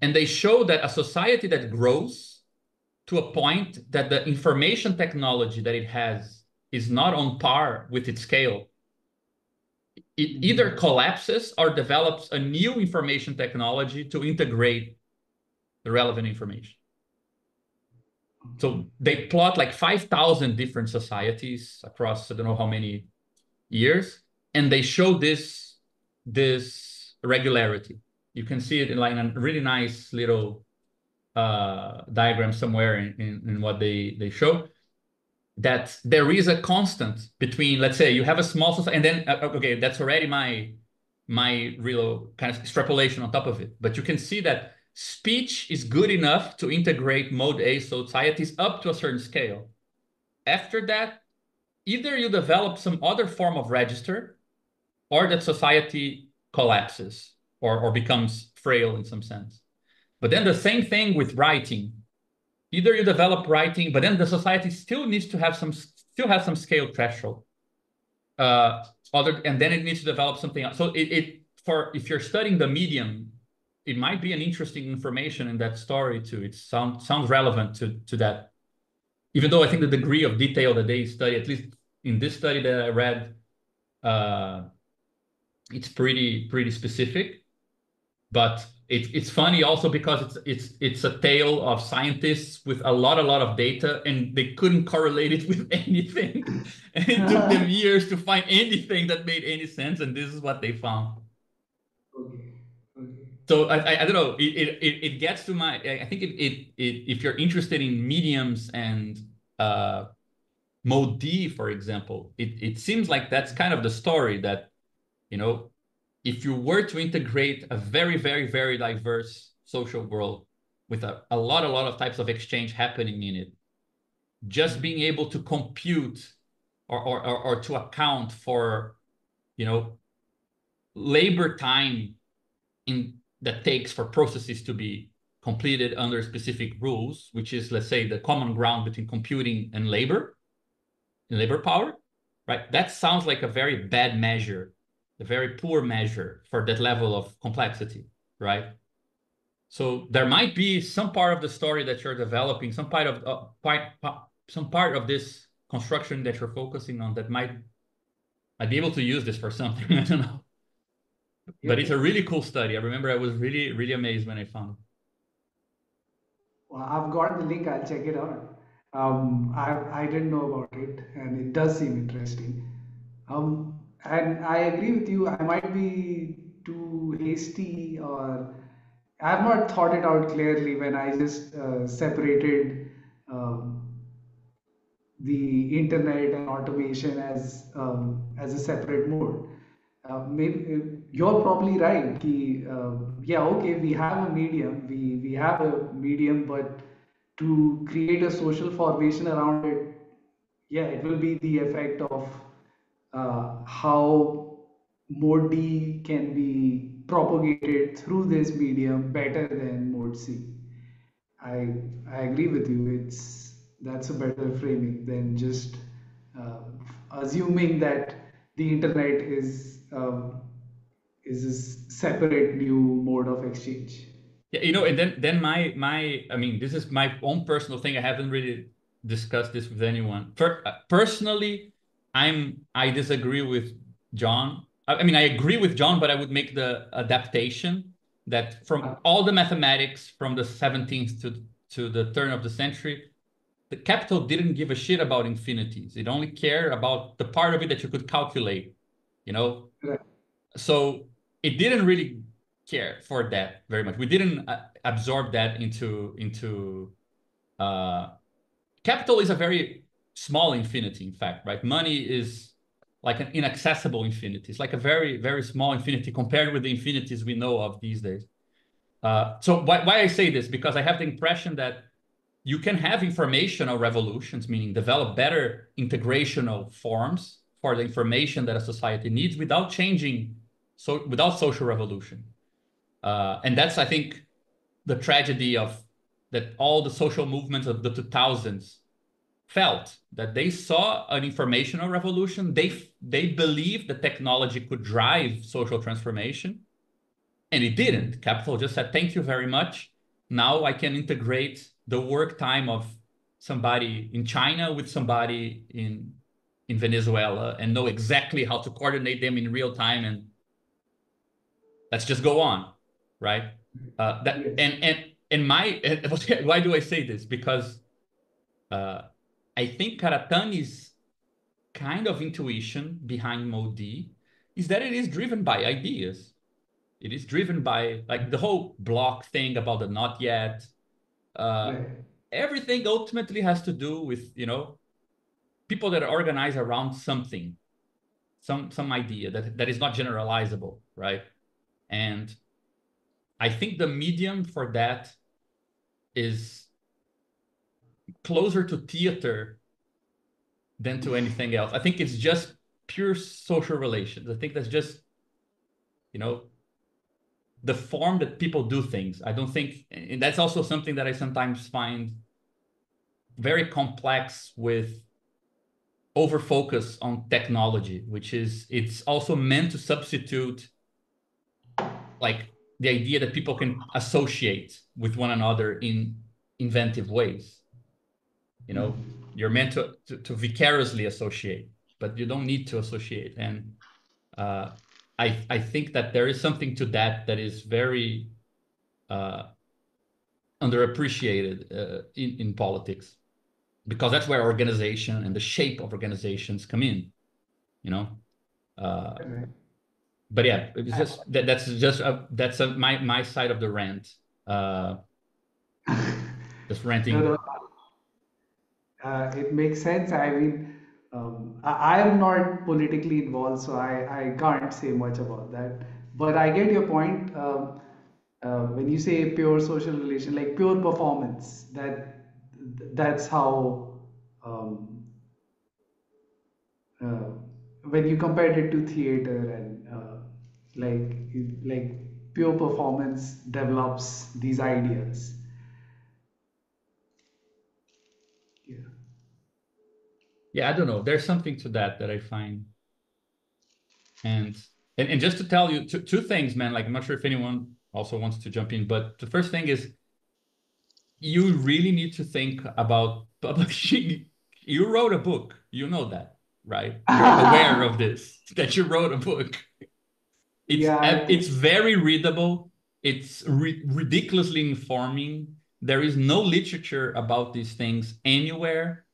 And they show that a society that grows to a point that the information technology that it has is not on par with its scale, it either Mhm. collapses or develops a new information technology to integrate the relevant information. So they plot like 5,000 different societies across I don't know how many years, and they show this regularity. You can see it in like a really nice little diagram somewhere in what they show, that there is a constant between, let's say you have a small society, and then okay, that's already my real kind of extrapolation on top of it. But you can see that speech is good enough to integrate mode A societies up to a certain scale. After that, either you develop some other form of register, or that society collapses or becomes frail in some sense. But then the same thing with writing. Either you develop writing, but then the society still needs to have some scale threshold. And then it needs to develop something else. So for if you're studying the medium, it might be an interesting information in that story too. It sounds relevant to that. Even though I think the degree of detail that they study, at least in this study that I read, uh, it's pretty specific. But it's funny also because it's a tale of scientists with a lot of data, and they couldn't correlate it with anything. And it took them years to find anything that made any sense, and this is what they found. Okay. Okay. So I don't know. It gets to my. I think if you're interested in mediums and uh, mode D, for example, it seems like that's kind of the story that you know if you were to integrate a very diverse social world with a lot of types of exchange happening in it, just being able to compute or to account for, you know, labor time in that takes for processes to be completed under specific rules, which is, let's say, the common ground between computing and labor power, right? That sounds like a very bad measure, a very poor measure for that level of complexity, right? So there might be some part of the story that you're developing, some part of this construction that you're focusing on that might be able to use this for something. I don't know, but it's Yeah. a really cool study. I remember I was really amazed when I found it. Well, I've got the link. I'll check it out. I didn't know about it, and it does seem interesting. And I agree with you. I might be too hasty, or I've not thought it out clearly when I just separated um, the internet and automation as a separate mode. Maybe you're probably right. Yeah, okay, we have a medium, we have a medium, but to create a social formation around it, yeah, it will be the effect of how mode D can be propagated through this medium better than mode C. I I agree with you. That's a better framing than just uh, assuming that the internet is a separate new mode of exchange. Yeah, you know, and then my I mean, this is my own personal thing. I haven't really discussed this with anyone. Personally, I disagree with John. I mean, I agree with John, but I would make the adaptation that from Uh, all the mathematics from the 17th to the turn of the century, the capital didn't give a shit about infinities. It only cared about the part of it that you could calculate, you know? right. So it didn't really care for that very much. We didn't absorb that into uh, capital is a very small infinity, in fact, right? Money is like an inaccessible infinity. It's like a very small infinity compared with the infinities we know of these days. So why I say this? Because I have the impression that you can have informational revolutions, meaning develop better integrational forms for the information that a society needs without changing, so without social revolution. And that's, I think, the tragedy of that all the social movements of the 2000s felt, that they saw an informational revolution. They believed that technology could drive social transformation, and it didn't. Capital just said, thank you very much. Now I can integrate the work time of somebody in China with somebody in Venezuela and know exactly how to coordinate them in real time, and let's just go on, right? That Yes. and my why do I say this? Because uh, I think Karatani's kind of intuition behind Modi is that it is driven by ideas. It is driven by like the whole block thing about the not yet. Uh, Right. Everything ultimately has to do with, people that are organized around something, some idea that is not generalizable, right? And I think the medium for that is closer to theater than to anything else. I think it's just pure social relations. I think that's just, you know, the form that people do things. I don't think, and that's also something that I sometimes find very complex with over focus on technology, which is it's also meant to substitute like the idea that people can associate with one another in inventive ways. You're meant to vicariously associate, but you don't need to associate. And uh, I think that there is something to that is very uh, underappreciated in politics, because that's where organization and the shape of organizations come in, you know. Uh, Right. but yeah, it's just that's my side of the rant. Uh, just No, ranting. no, it makes sense. I mean, I am not politically involved, so I can't say much about that. But I get your point. When you say pure social relation, like pure performance, that's how uh, when you compared it to theater and like pure performance develops these ideas. Yeah. Yeah, I don't know. There's something to that I find. And and just to tell you two things, man. Like I'm not sure if anyone also wants to jump in, but the first thing is you really need to think about publishing. You wrote a book. You know that, right? You're aware of this, that you wrote a book. Yeah, I think. It's very readable. It's ridiculously informing. There is no literature about these things anywhere.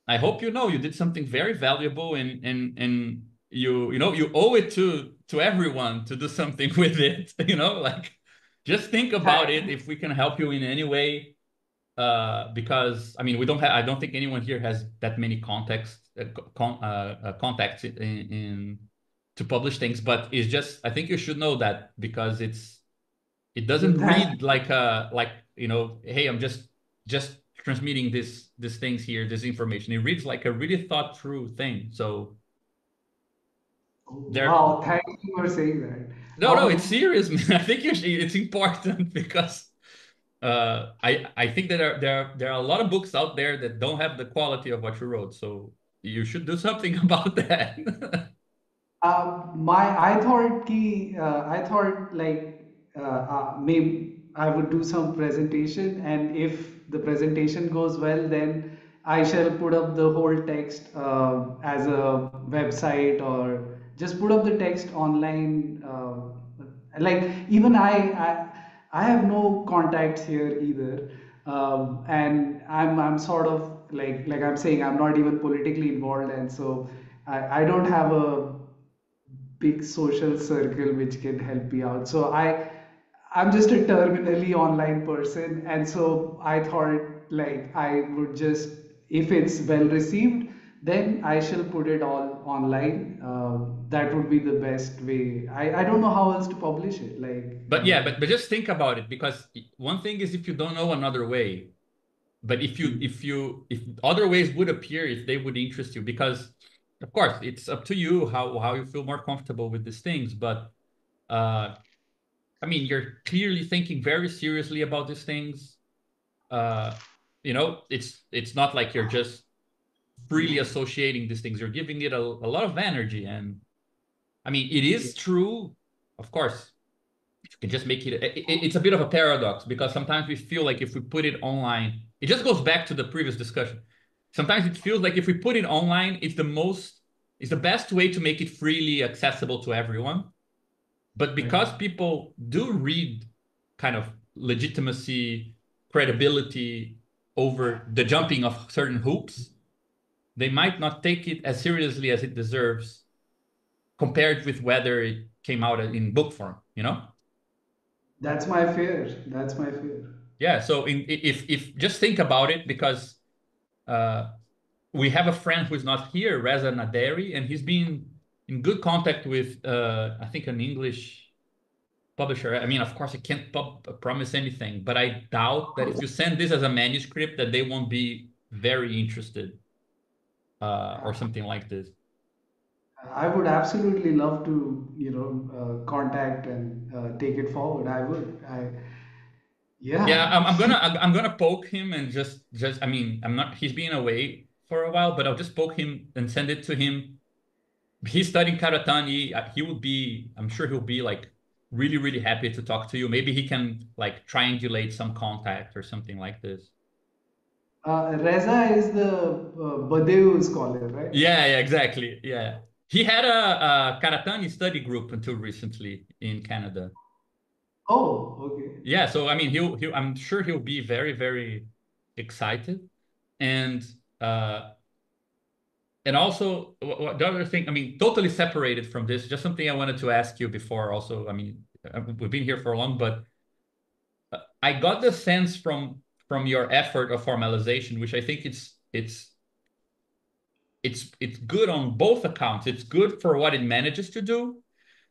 I hope you know you did something very valuable, and you owe it to everyone to do something with it. Like just think about it if we can help you in any way. Because I mean, I don't think anyone here has that many contacts in to publish things, but it's just I think you should know that because it No, doesn't thank read like hey, I'm just transmitting these things here, this information. It reads like a really thought through thing. So there, Wow, thank you for saying that. no, it's serious, man. I think it's important because I think that there are a lot of books out there that don't have the quality of what you wrote. So you should do something about that. I thought like maybe I would do some presentation, and if the presentation goes well, then I shall put up the whole text as a website, or just put up the text online. Like even I have no contacts here either, and I'm sort of like I'm saying I'm not even politically involved, and so I don't have a big social circle which can help me out. So I'm just a terminally online person, and so I thought like I would just, if it's well received, then I shall put it all online. That would be the best way. I don't know how else to publish it. But yeah, but just think about it, because one thing is if you don't know another way, but if other ways would appear, if they would interest you, because of course it's up to you how you feel more comfortable with these things. But I mean, you're clearly thinking very seriously about these things. uh, it's not like you're just freely associating these things. You're giving it a lot of energy. And I mean, it is true, of course. You can just make it's a bit of a paradox because sometimes we feel like if we put it online, it just goes back to the previous discussion. Sometimes it feels like if we put it online, it's the best way to make it freely accessible to everyone. But Right. because people do read kind of legitimacy, credibility over the jumping of certain hoops, they might not take it as seriously as it deserves compared with whether it came out in book form, you know? That's my fear. That's my fear. Yeah. So if just think about it, because uh, we have a friend who's not here, Reza Naderi, and he's been in good contact with I think an English publisher. I mean, of course, I can't promise anything, but I doubt that if you send this as a manuscript, that they won't be very interested or something like this. I would absolutely love to, contact and take it forward. I would. Yeah, Yeah. I'm gonna poke him and just I mean I'm not he's been away for a while, but I'll just poke him and send it to him. He's studying Karatani. He would be I'm sure he'll be like really happy to talk to you. Maybe he can like triangulate some contact or something like this. Reza is the Badeu scholar, right? Yeah, exactly. Yeah, he had a Karatani study group until recently in Canada. Oh, okay. Yeah, so I mean he'll I'm sure he'll be very excited. And uh and also, the other thing, I mean, totally separated from this, just something I wanted to ask you before. Also, I mean, we've been here for long, but I got the sense from your effort of formalization, which I think it's good on both accounts. It's good for what it manages to do,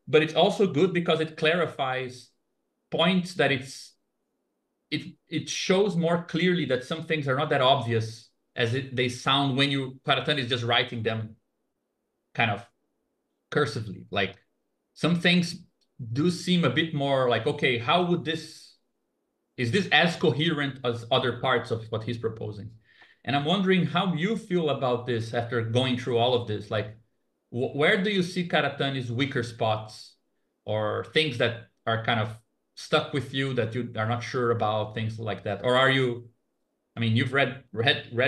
but it's also good because it clarifies points that it shows more clearly that some things are not that obvious as they sound when Karatani is just writing them kind of cursively. Like some things do seem a bit more like, okay, how would this, is this as coherent as other parts of what he's proposing? And I'm wondering how you feel about this after going through all of this. Like, where do you see Karatani's weaker spots or things that are kind of stuck with you that you are not sure about, things like that? Or are you, I mean, you've read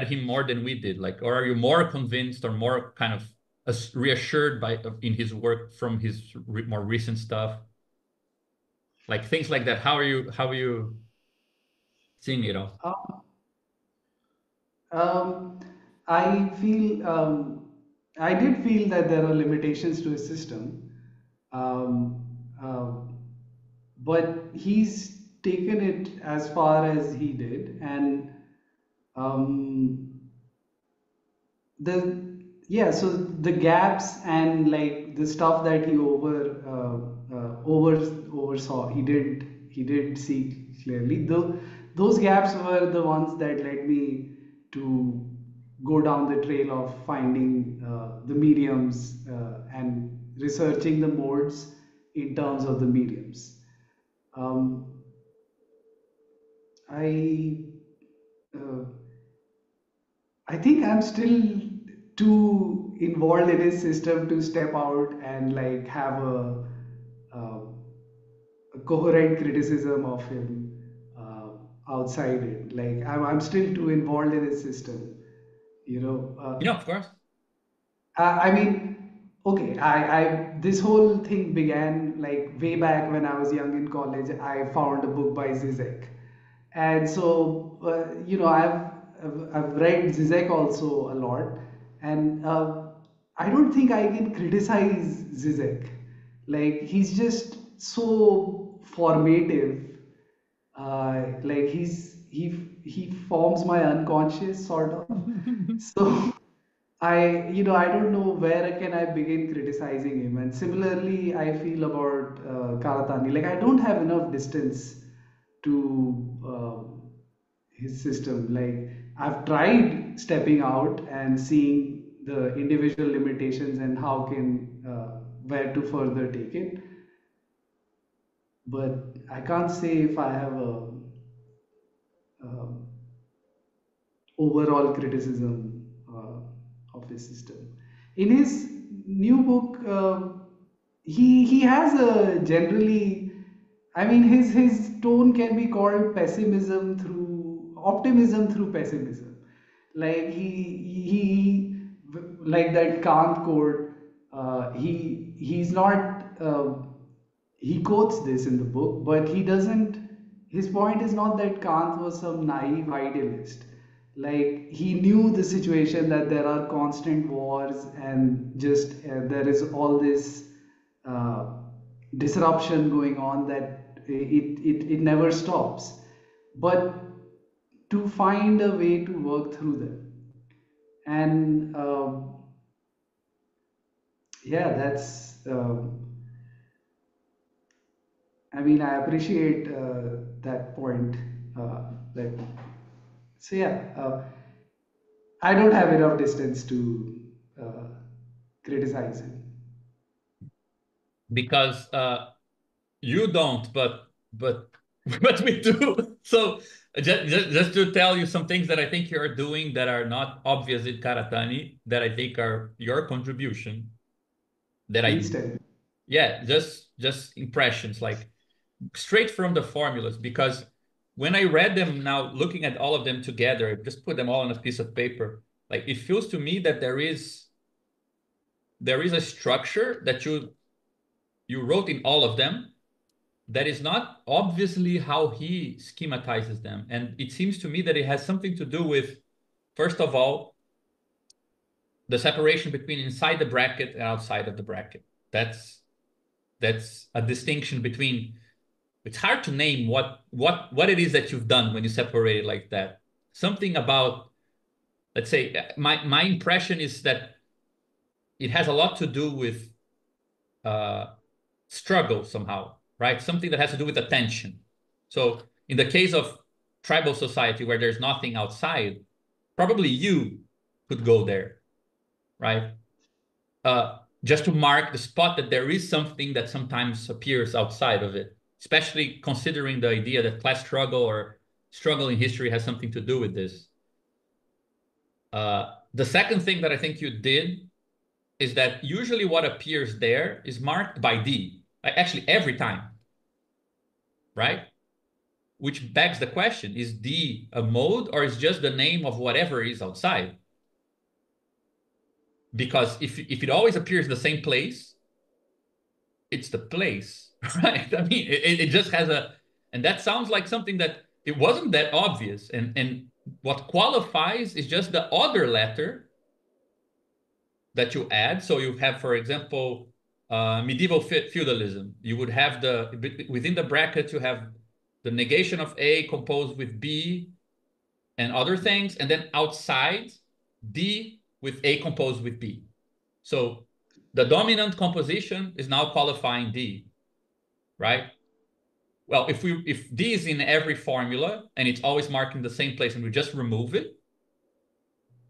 him more than we did. Like, or are you more convinced or more kind of reassured by in his work from his more recent stuff? Like things like that. How are you seeing it all? Um, um, I feel I did feel that there are limitations to his system, um, um, but he's taken it as far as he did, and um, the so the gaps and like the stuff that he oversaw, he did see clearly. Though those gaps were the ones that led me to go down the trail of finding the mediums and researching the modes in terms of the mediums. um, I uh, I think I'm still too involved in his system to step out and like have uh, a coherent criticism of him outside it. Like I'm still too involved in his system, you know. Of course. I mean, okay, this whole thing began like way back when I was young in college. I found a book by Zizek, and so I've read Zizek also a lot, and I don't think I can criticize Zizek. Like he's just so formative. Like he forms my unconscious sort of. So I don't know where can I begin criticizing him. And similarly, I feel about Karatani. Like I don't have enough distance to his system. Like I've tried stepping out and seeing the individual limitations and how can where to further take it. But I can't say if I have a overall criticism of his system. In his new book, he has a generally, I mean, his tone can be called pessimism through optimism through pessimism. Like he like that Kant quote. He's not. He quotes this in the book, but he doesn't. His point is not that Kant was some naive idealist. Like he knew the situation that there are constant wars and just there is all this uh, disruption going on that it never stops. But to find a way to work through them. And yeah, that's I mean, I appreciate that point. That so yeah, I don't have enough distance to uh, criticize him. Because you don't, but but we do. So just to tell you some things that I think you are doing that are not obvious in Karatani, that I think are your contribution. That Please I tell me. Yeah, just impressions, like straight from the formulas. Because when I read them now, looking at all of them together, just put them all on a piece of paper. Like it feels to me that there is a structure that you wrote in all of them that is not obviously how he schematizes them. And it seems to me that it has something to do with, first of all, the separation between inside the bracket and outside of the bracket. That's a distinction between, it's hard to name what it is that you've done when you separate it like that. Something about, let's say, my impression is that it has a lot to do with uh, struggle somehow, right? Something that has to do with attention. So in the case of tribal society where there's nothing outside, probably you could go there, right? Just to mark the spot that there is something that sometimes appears outside of it, especially considering the idea that class struggle or struggle in history has something to do with this. The second thing that I think you did is that usually what appears there is marked by D, actually every time, right? Which begs the question, is D a mode or is just the name of whatever is outside? Because if it always appears the same place, it's the place, right? I mean, it just has a, and that sounds like something that it wasn't that obvious. And what qualifies is just the other letter that you add. So you have, for example, medieval feudalism. You would have within the bracket, you have the negation of A composed with B and other things. And then outside, D with A composed with B. So the dominant composition is now qualifying D, right? Well, if D is in every formula and it's always marking the same place and we just remove it,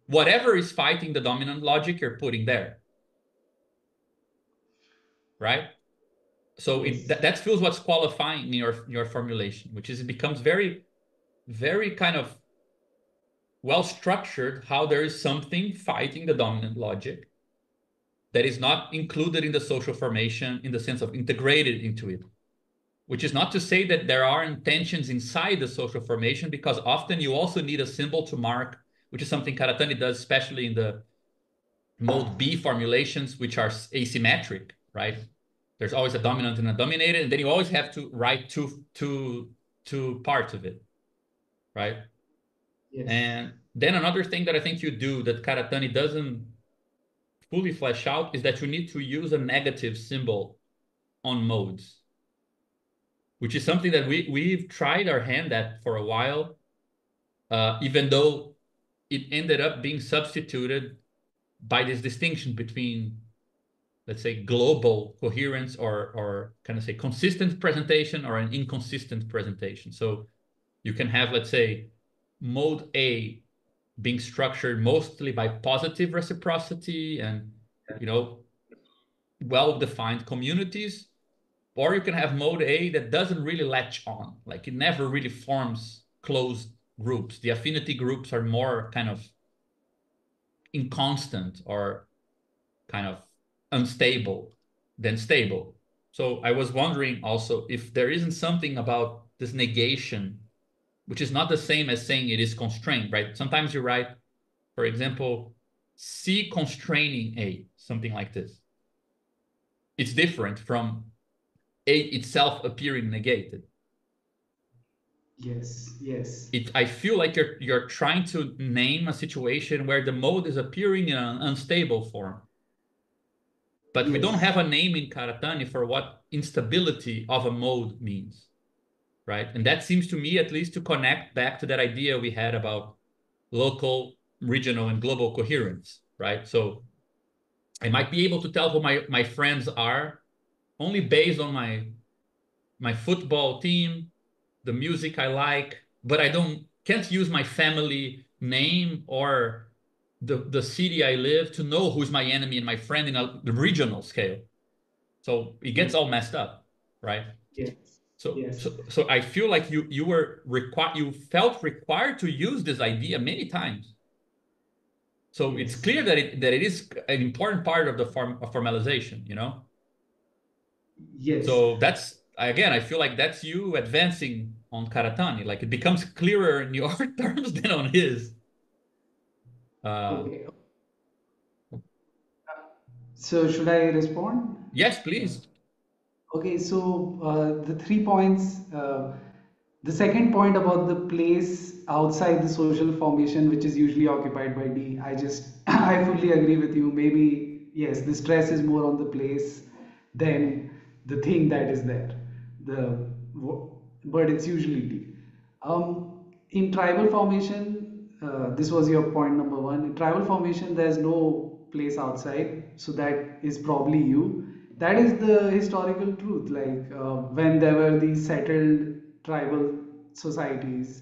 whatever is fighting the dominant logic, you're putting there, right? So Yes. that feels what's qualifying in your formulation, which is it becomes very, very kind of well structured how there is something fighting the dominant logic that is not included in the social formation in the sense of integrated into it. Which is not to say that there aren't tensions inside the social formation, because often you also need a symbol to mark, which is something Karatani does, especially in the mode B formulations, which are asymmetric, right? There's always a dominant and a dominated, and then you always have to write two parts of it, right? Yes. And then another thing that I think you do that Karatani doesn't fully flesh out is that you need to use a negative symbol on modes, which is something that we've tried our hand at for a while, even though it ended up being substituted by this distinction between, let's say, global coherence or kind of say consistent presentation or an inconsistent presentation. So you can have, let's say, mode A being structured mostly by positive reciprocity and, you know, well-defined communities, or you can have mode A that doesn't really latch on, like it never really forms closed groups. The affinity groups are more kind of inconstant or kind of unstable than stable. So I was wondering also if there isn't something about this negation, which is not the same as saying it is constrained, right? Sometimes you write, for example, C constraining A, something like this. It's different from A itself appearing negated. Yes, yes, I feel like you're trying to name a situation where the mode is appearing in an unstable form. But we don't yes, have a name in Karatani for what instability of a mode means, right? And that seems to me at least to connect back to that idea we had about local, regional, and global coherence, right? So I might be able to tell who my friends are only based on my football team, the music I like, but I don't can't use my family name or the city I live to know who's my enemy and my friend in the regional scale. So it gets yes, all messed up, right? yes, So yes, so I feel like you were required you felt required to use this idea many times. So it's yes, clear that it is an important part of the formalization, you know? yes. So that's again, I feel like that's you advancing on Karatani. Like it becomes clearer in your terms than on his. Uh, Okay. So should I respond? yes, Uh, please. Okay, so the 3 points. The second point about the place outside the social formation, which is usually occupied by D, I just I fully agree with you. Maybe yes, the stress is more on the place than the thing that is there. The but it's usually D. In tribal formation, this was your point number one. In tribal formation, there's no place outside, so that is probably you. That is the historical truth. Like when there were these settled tribal societies,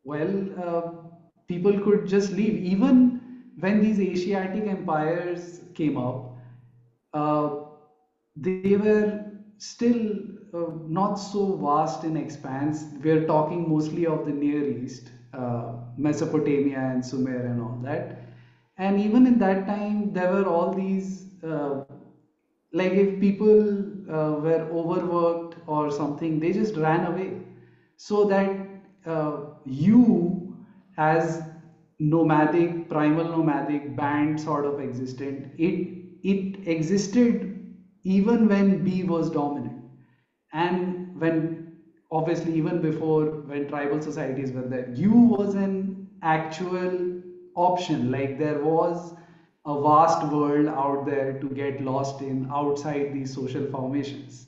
well, people could just leave. Even when these Asiatic empires came up, uh, they were still not so vast in expanse. We're talking mostly of the Near East, Mesopotamia and Sumer and all that. And even in that time, there were all these, like if people were overworked or something, they just ran away. So that you, as nomadic, primal nomadic band sort of existed, it existed even when B was dominant, and when obviously even before when tribal societies were there, U was an actual option. Like there was a vast world out there to get lost in outside these social formations,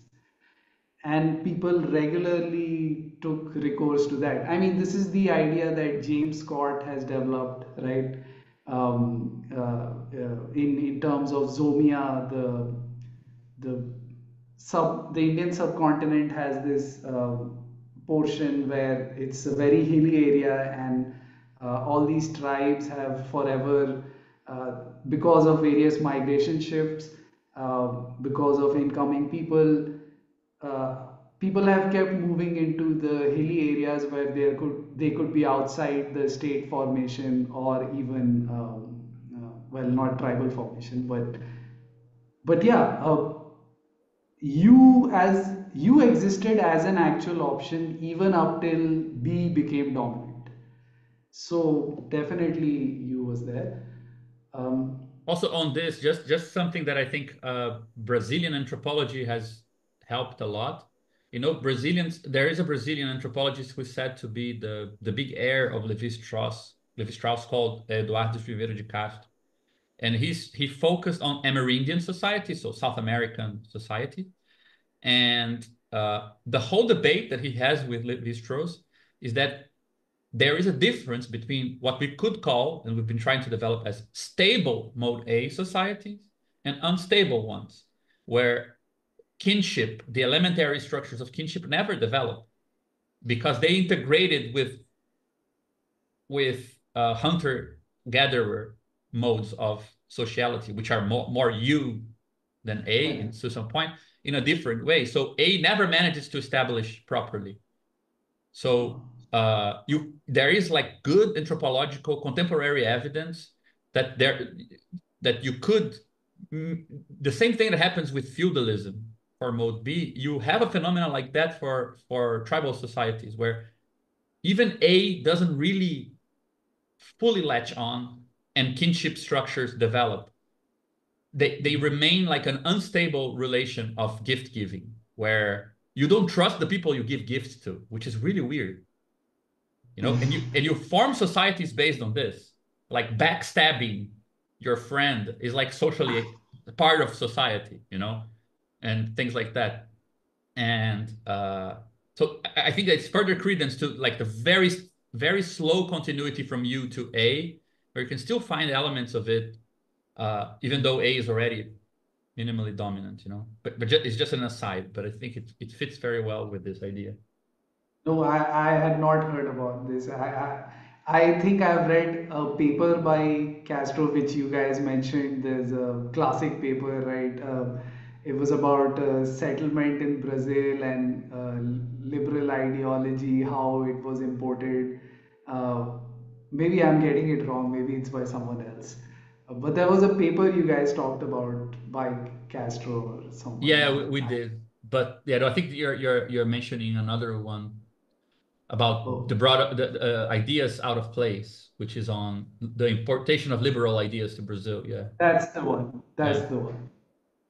and people regularly took recourse to that. I mean, this is the idea that James Scott has developed, right? In terms of Zomia, the the Indian subcontinent has this portion where it's a very hilly area, and all these tribes have forever, because of various migration shifts, because of incoming people, uh, people have kept moving into the hilly areas where they could be outside the state formation, or even well, not tribal formation, but yeah, you existed as an actual option even up till B became dominant. So definitely you was there. Um, Also on this, just something that I think Brazilian anthropology has helped a lot. You know, Brazilians. There is a Brazilian anthropologist who is said to be the big heir of Levi Strauss. Levi Strauss called Eduardo Silveira de Castro, and he focused on Amerindian society, so South American society, and the whole debate that he has with Levi Strauss is that there is a difference between what we could call, and we've been trying to develop as stable mode A societies and unstable ones, where kinship, the elementary structures of kinship never developed because they integrated with hunter gatherer modes of sociality, which are more you than A in, correct. to some point in a different way. So A never manages to establish properly. So there is like good anthropological contemporary evidence that you could the same thing that happens with feudalism for mode B. You have a phenomenon like that for tribal societies where even A doesn't really fully latch on and kinship structures develop. They remain like an unstable relation of gift giving where you don't trust the people you give gifts to, which is really weird. And you form societies based on this. Like backstabbing your friend is like socially part of society, and things like that. And so I think it's further credence to like the very, very slow continuity from U to A, where you can still find elements of it, even though A is already minimally dominant. But it's just an aside, but I think it fits very well with this idea. No, I had not heard about this. I think I've read a paper by Castro, which you guys mentioned. There's a classic paper, right? It was about settlement in Brazil and liberal ideology, how it was imported. Uh, Maybe I'm getting it wrong, maybe it's by someone else. But there was a paper you guys talked about by Castro or someone. Yeah, we did. But yeah, no, I think you're mentioning another one about the Oh. broad ideas out of place, which is on the importation of liberal ideas to Brazil. Yeah, That's the one. That's yeah. the one.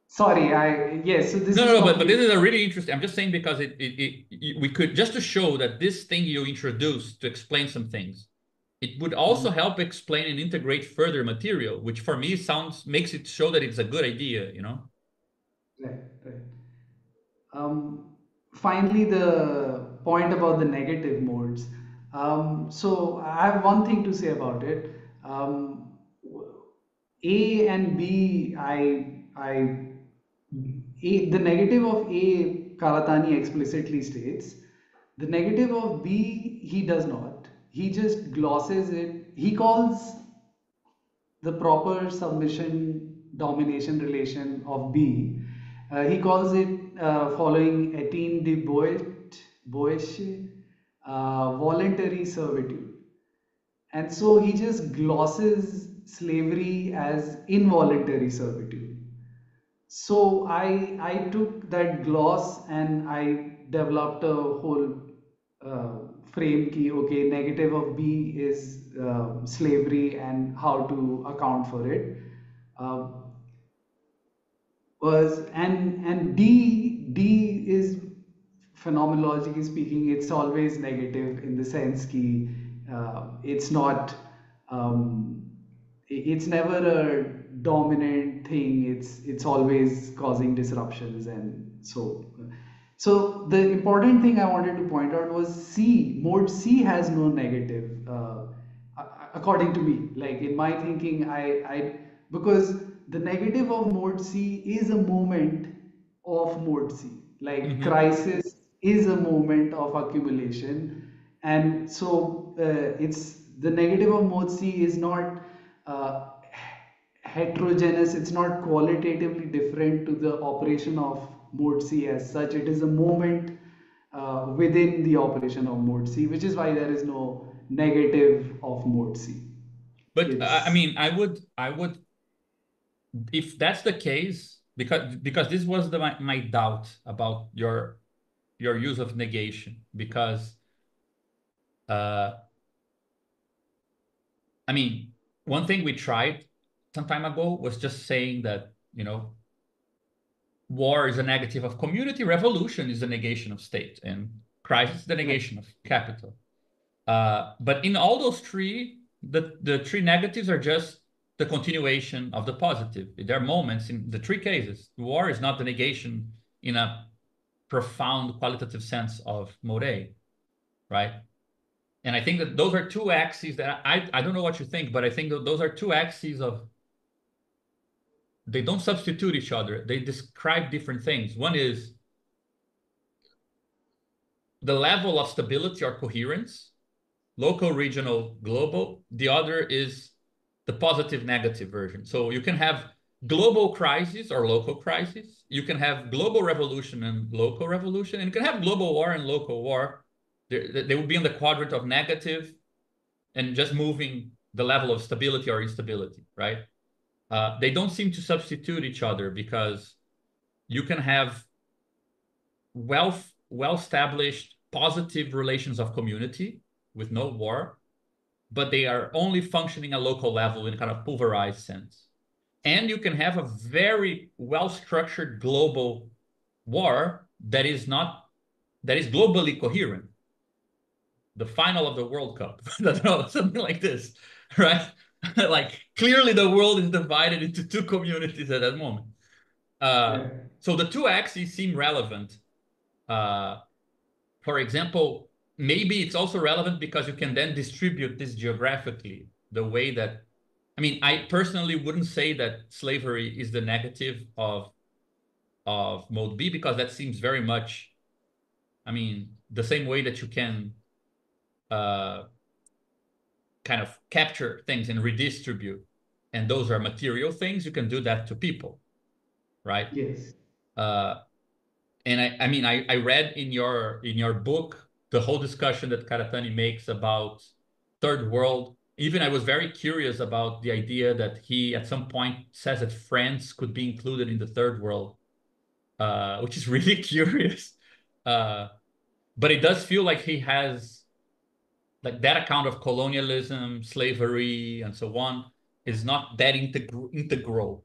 Sorry, yes, so this No, is no, no, but this completely is a really interesting. I'm just saying because we could just to show that this thing you introduced to explain some things, it would also help explain and integrate further material, which for me makes it show that it's a good idea. right, right. Finally, the point about the negative modes. So I have one thing to say about it. A and B, the negative of A, Karatani explicitly states. The negative of B, he does not. He just glosses it. He calls the proper submission domination relation of B. He calls it, following Etienne de Boeche, voluntary servitude. And so he just glosses slavery as involuntary servitude. So I took that gloss and I developed a whole frame key. Okay, negative of B is slavery and how to account for it. Uh, was and D is, phenomenologically speaking, it's always negative in the sense ki it's not, um, it's never a dominant thing. It's always causing disruptions. And so the important thing I wanted to point out was C, mode C has no negative, according to me. Like in my thinking, I because the negative of mode C is a moment of mode C. Like Hmm. crisis is a moment of accumulation, and so it's the negative of mode C is not uh, heterogeneous. It's not qualitatively different to the operation of mode C as such. It is a moment within the operation of mode C, which is why there is no negative of mode C. But I It's mean, I would, if that's the case, because this was my doubt about your use of negation, because uh, I mean, one thing we tried some time ago was just saying that war is a negative of community, revolution is a negation of state, and crisis is the right. negation of capital. But in all those three, the three negatives are just the continuation of the positive. There are moments in the three cases. War is not the negation in a profound qualitative sense of mode A, right? And I think that those are two axes that I don't know what you think, but I think that those are two axes of they don't substitute each other. They describe different things. One is the level of stability or coherence, local, regional, global. The other is the positive negative version. So you can have global crisis or local crisis. You can have global revolution and local revolution, and you can have global war and local war. They would be in the quadrant of negative and just moving the level of stability or instability, right? They don't seem to substitute each other because you can have well established positive relations of community with no war, but they are only functioning at local level in a kind of pulverized sense. And you can have a very well structured global war that is globally coherent. The final of the World Cup, I don't know, something like this, right? Like clearly the world is divided into two communities at that moment. Uh, Yeah. so the two axes seem relevant. Uh, for example, maybe it's also relevant because you can then distribute this geographically the way that, I mean, I personally wouldn't say that slavery is the negative of mode B because that seems very much, I mean, the same way that you can uh, kind of capture things and redistribute, and those are material things, you can do that to people, right? Yes. Uh, and I mean, I read in your book the whole discussion that Karatani makes about third world. Even I was very curious about the idea that he at some point says that France could be included in the third world, which is really curious. Uh, but it does feel like he has like that account of colonialism, slavery, and so on is not that integral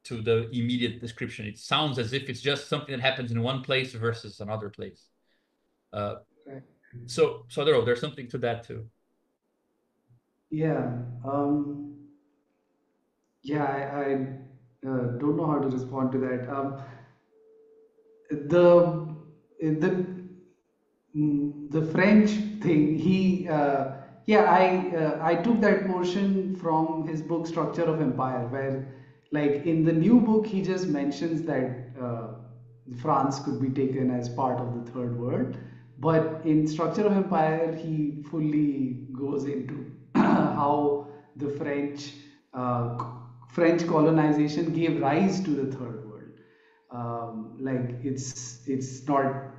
to the immediate description. It sounds as if it's just something that happens in one place versus another place. Uh, Right. so I don't know. There's something to that too. Yeah. Yeah, I don't know how to respond to that. The the French thing, I took that portion from his book Structure of Empire, where, like, in the new book, he just mentions that France could be taken as part of the third world, but in Structure of Empire, he fully goes into how the uh, French colonization gave rise to the third world. Like, it's not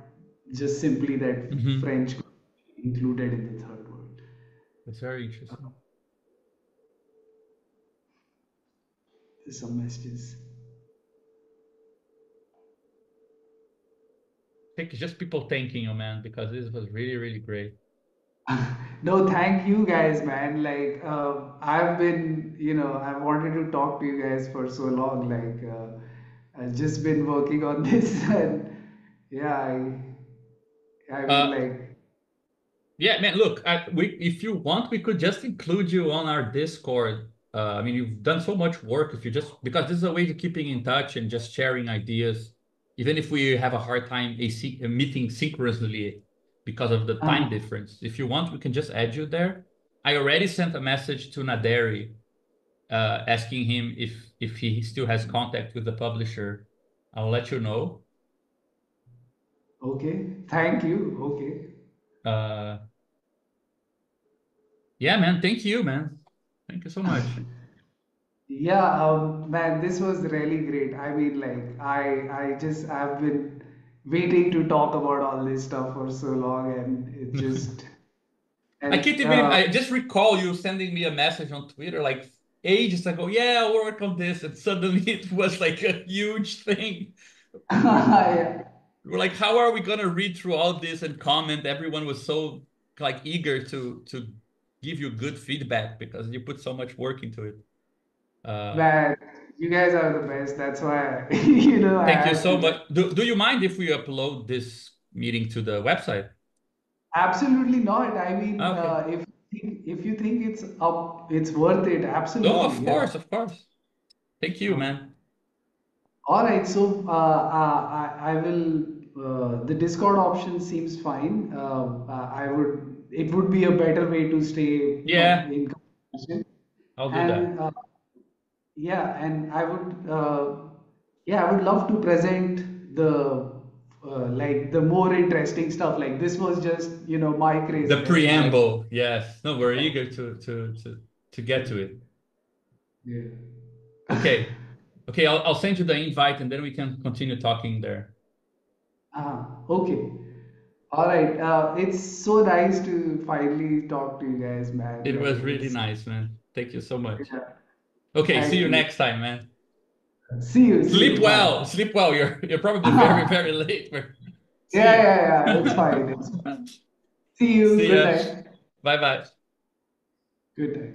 just simply that Hmm. French included in the third world. That's very interesting. Some messages. I think it's just people thanking you, man, because this was really, really great. No, thank you guys, man. Like, I've been, I wanted to talk to you guys for so long. Like, I've just been working on this, and yeah, I mean, Uh, like, Yeah, man, look, if you want, we could just include you on our Discord. I mean, you've done so much work. If you just, because this is a way to keeping in touch and just sharing ideas, even if we have a hard time meeting synchronously because of the time uh, difference. If you want, we can just add you there. I already sent a message to Naderi, asking him if he still has contact with the publisher. I'll let you know. okay, thank you. Okay. Uh, yeah, man, thank you, man. Thank you so much. Yeah, man, this was really great. I mean, like, I've been waiting to talk about all this stuff for so long, and it just, I can't and even. I just recall you sending me a message on Twitter like ages ago. Yeah, I'll work on this, and suddenly it was like a huge thing. yeah, We're like, how are we gonna read through all this and comment? Everyone was so like eager to give you good feedback because you put so much work into it. Uh, man, you guys are the best. That's why, I Thank you had so to. much. Do you mind if we upload this meeting to the website? Absolutely not. I mean, Okay. if you think it's up, it's worth it. No, Absolutely, of yeah. course, of course. Thank you, man. All right, so I will. The Discord option seems fine. I would. It would be a better way to stay Yeah, in communication. I'll do that. And yeah, and yeah, I would love to present like the more interesting stuff. Like, this was just my The craziness. Like, preamble, yes. No, we're eager to get to it. yeah. Okay. Okay, I'll send you the invite and then we can continue talking there. Okay. All right. It's so nice to finally talk to you guys, man. It was Like really it's nice, man. Thank you so much. yeah. Okay, see Thank you you. next time, man. See you. See Sleep you. well. Bye. Sleep well. You're probably very, very late. See Yeah, you. yeah, yeah. It's fine. It's fine. See you. See Good ya. night. Bye bye. Good night.